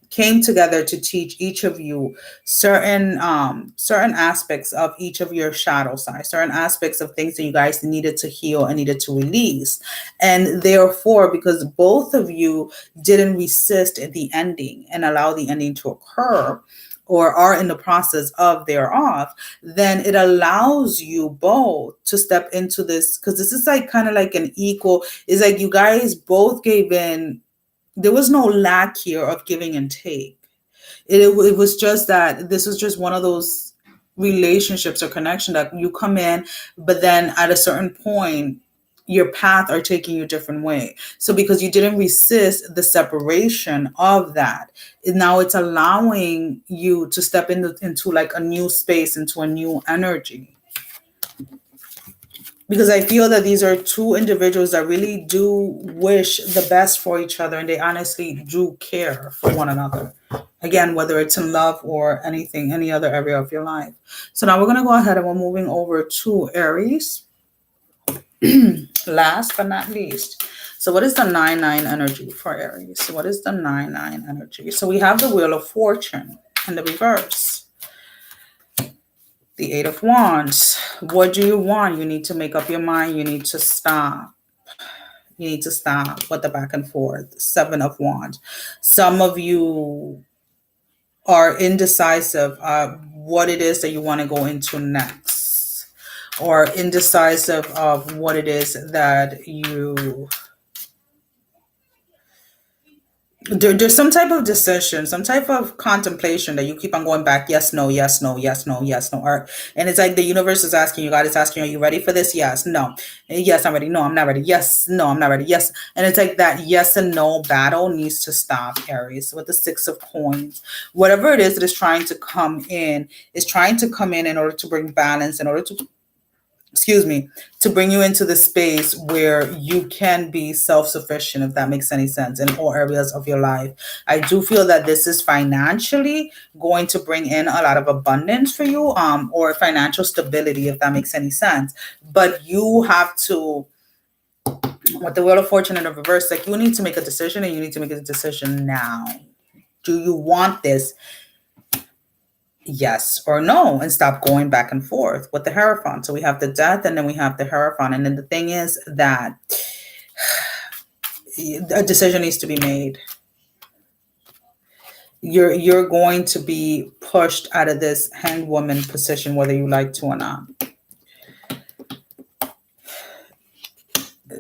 came together to teach each of you certain aspects of each of your shadow signs, certain aspects of things that you guys needed to heal and needed to release. And therefore, because both of you didn't resist the ending and allow the ending to occur, or are in the process of thereof, then it allows you both to step into this, because this is like kind of like an equal, it's like you guys both gave in. There was no lack here of giving and take. It was just that this was just one of those relationships or connection that you come in, but then at a certain point, your path are taking you a different way. So because you didn't resist the separation of that, now it's allowing you to step into like a new space, into a new energy. Because I feel that these are two individuals that really do wish the best for each other, and they honestly do care for one another. Again, whether it's in love or anything, any other area of your life. So now we're going to go ahead and we're moving over to Aries. Last but not least. So what is the 9-9 energy for Aries? So what is the 9-9 energy? So we have the Wheel of Fortune in the reverse. The 8 of Wands. What do you want? You need to make up your mind. You need to stop. You need to stop with the back and forth. 7 of Wands. Some of you are indecisive of what it is that you want to go into next, or indecisive of what it is that you There's some type of decision, some type of contemplation that you keep on going back. Yes, no, yes, no, yes, no, yes, no. And it's like the universe is asking you, God is asking, are you ready for this? Yes, no. Yes, I'm ready. No, I'm not ready. Yes, no, I'm not ready. Yes. And it's like that yes and no battle needs to stop, Aries, with the Six of Coins. Whatever it is that is trying to come in, is trying to come in order to bring balance, in order to, excuse me, to bring you into the space where you can be self-sufficient, if that makes any sense, in all areas of your life. I do feel that this is financially going to bring in a lot of abundance for you, or financial stability, if that makes any sense. But you have to, with the Wheel of Fortune in the reverse, like, you need to make a decision, and you need to make a decision now. Do you want this? Yes or no, and stop going back and forth with the Hierophant. So we have the Death, and then we have the Hierophant. And then the thing is that a decision needs to be made. You're going to be pushed out of this Hanged Woman position, whether you like to or not.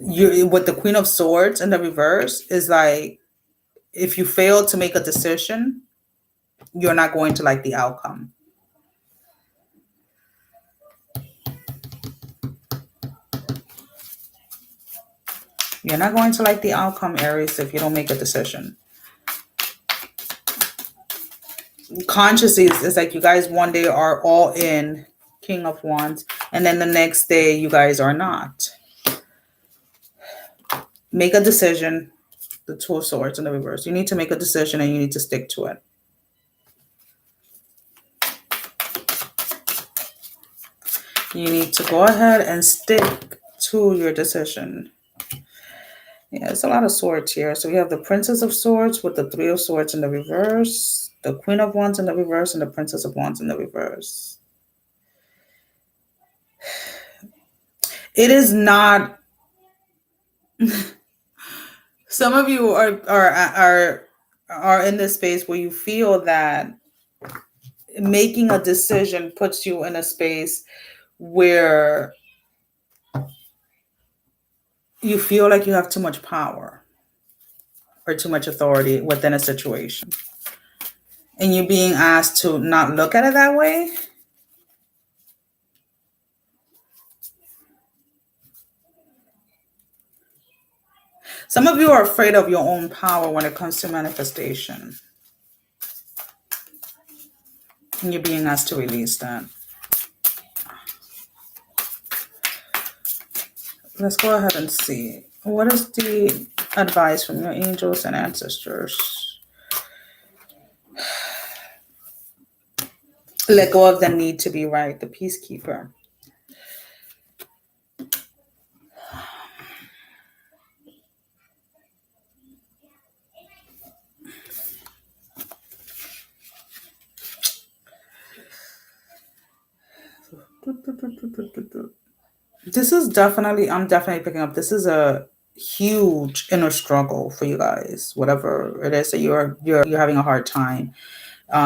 You, with the Queen of Swords in the reverse, is like, if you fail to make a decision, you're not going to like the outcome. You're not going to like the outcome, Aries, if you don't make a decision. Consciously, it's like you guys one day are all in, King of Wands, and then the next day you guys are not. Make a decision. The Two of Swords in the reverse. You need to make a decision, and you need to stick to it. You need to go ahead and stick to your decision. Yeah, it's a lot of swords here. So we have the Princess of Swords with the Three of Swords in the reverse, the Queen of Wands in the reverse, and the Princess of Wands in the reverse. It is not. Some of you are in this space where you feel that making a decision puts you in a space where you feel like you have too much power or too much authority within a situation. And you're being asked to not look at it that way. Some of you are afraid of your own power when it comes to manifestation. And you're being asked to release that. Let's go ahead and see. What is the advice from your angels and ancestors? Let go of the need to be right, the Peacekeeper. This is definitely, I'm definitely picking up, this is a huge inner struggle for you guys, whatever it is that you're having a hard time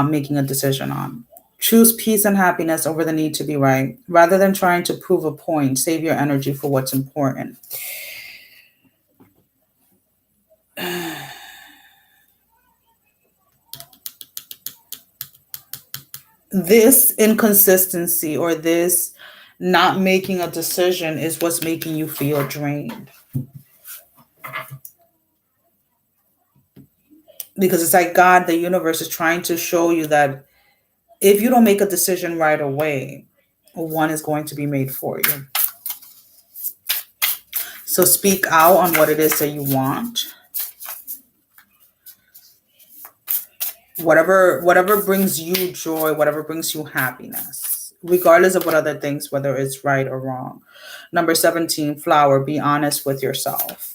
making a decision on. Choose peace and happiness over the need to be right. Rather than trying to prove a point, save your energy for what's important. This inconsistency or this not making a decision is what's making you feel drained. Because it's like God, the universe, is trying to show you that if you don't make a decision right away, one is going to be made for you. So speak out on what it is that you want. Whatever brings you joy, whatever brings you happiness, regardless of what other things, whether it's right or wrong. Number 17, Flower, be honest with yourself.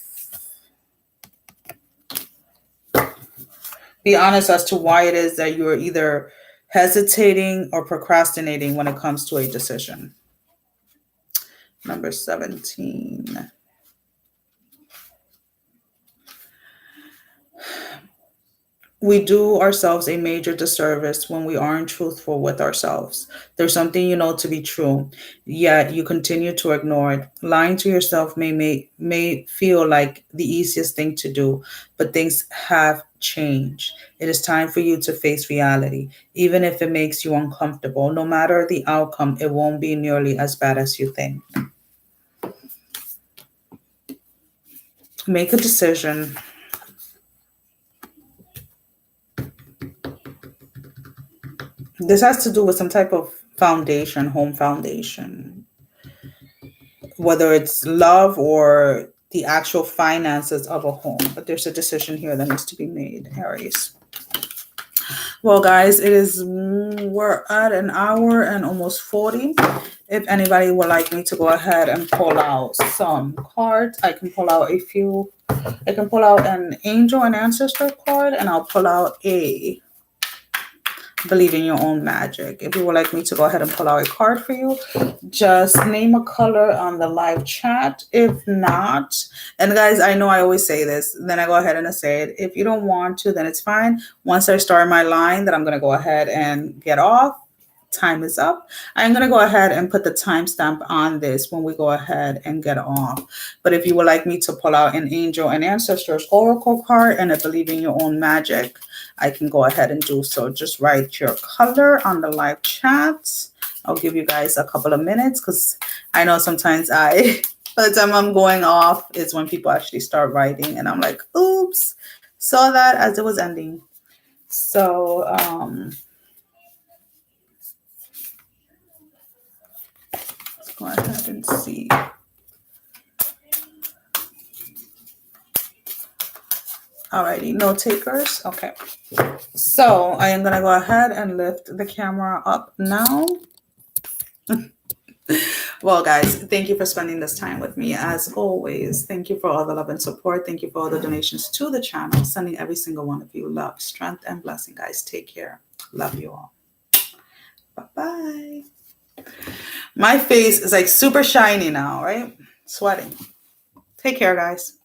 Be honest as to why it is that you're either hesitating or procrastinating when it comes to a decision. Number 17. we do ourselves a major disservice when we aren't truthful with ourselves. There's something you know to be true, yet you continue to ignore it. Lying to yourself may feel like the easiest thing to do, but things have changed. It is time for you to face reality, even if it makes you uncomfortable. No matter the outcome, it won't be nearly as bad as you think. Make a decision. This has to do with some type of foundation, home foundation, whether it's love or the actual finances of a home. But there's a decision here that needs to be made, Aries. Well, guys, we're at an hour and almost 40. If anybody would like me to go ahead and pull out some cards, I can pull out a few. I can pull out an angel and ancestor card, and I'll pull out a believe in your own magic. If you would like me to go ahead and pull out a card for you, just name a color on the live chat. If not, and guys, I know I always say this, then I go ahead and I say it. If you don't want to, then it's fine. Once I start my line that I'm going to go ahead and get off, time is up. I'm going to go ahead and put the timestamp on this when we go ahead and get off. But if you would like me to pull out an angel and ancestors oracle card and a believe in your own magic, I can go ahead and do so. Just write your color on the live chat. I'll give you guys a couple of minutes because I know sometimes by the time I'm going off is when people actually start writing and I'm like, oops, saw that as it was ending. So, let's go ahead and see. Alrighty, no takers. Okay. So I am going to go ahead and lift the camera up now. Well, guys, thank you for spending this time with me. As always, thank you for all the love and support. Thank you for all the donations to the channel. Sending every single one of you love, strength, and blessing, guys. Take care. Love you all. Bye-bye. My face is like super shiny now, right? Sweating. Take care, guys.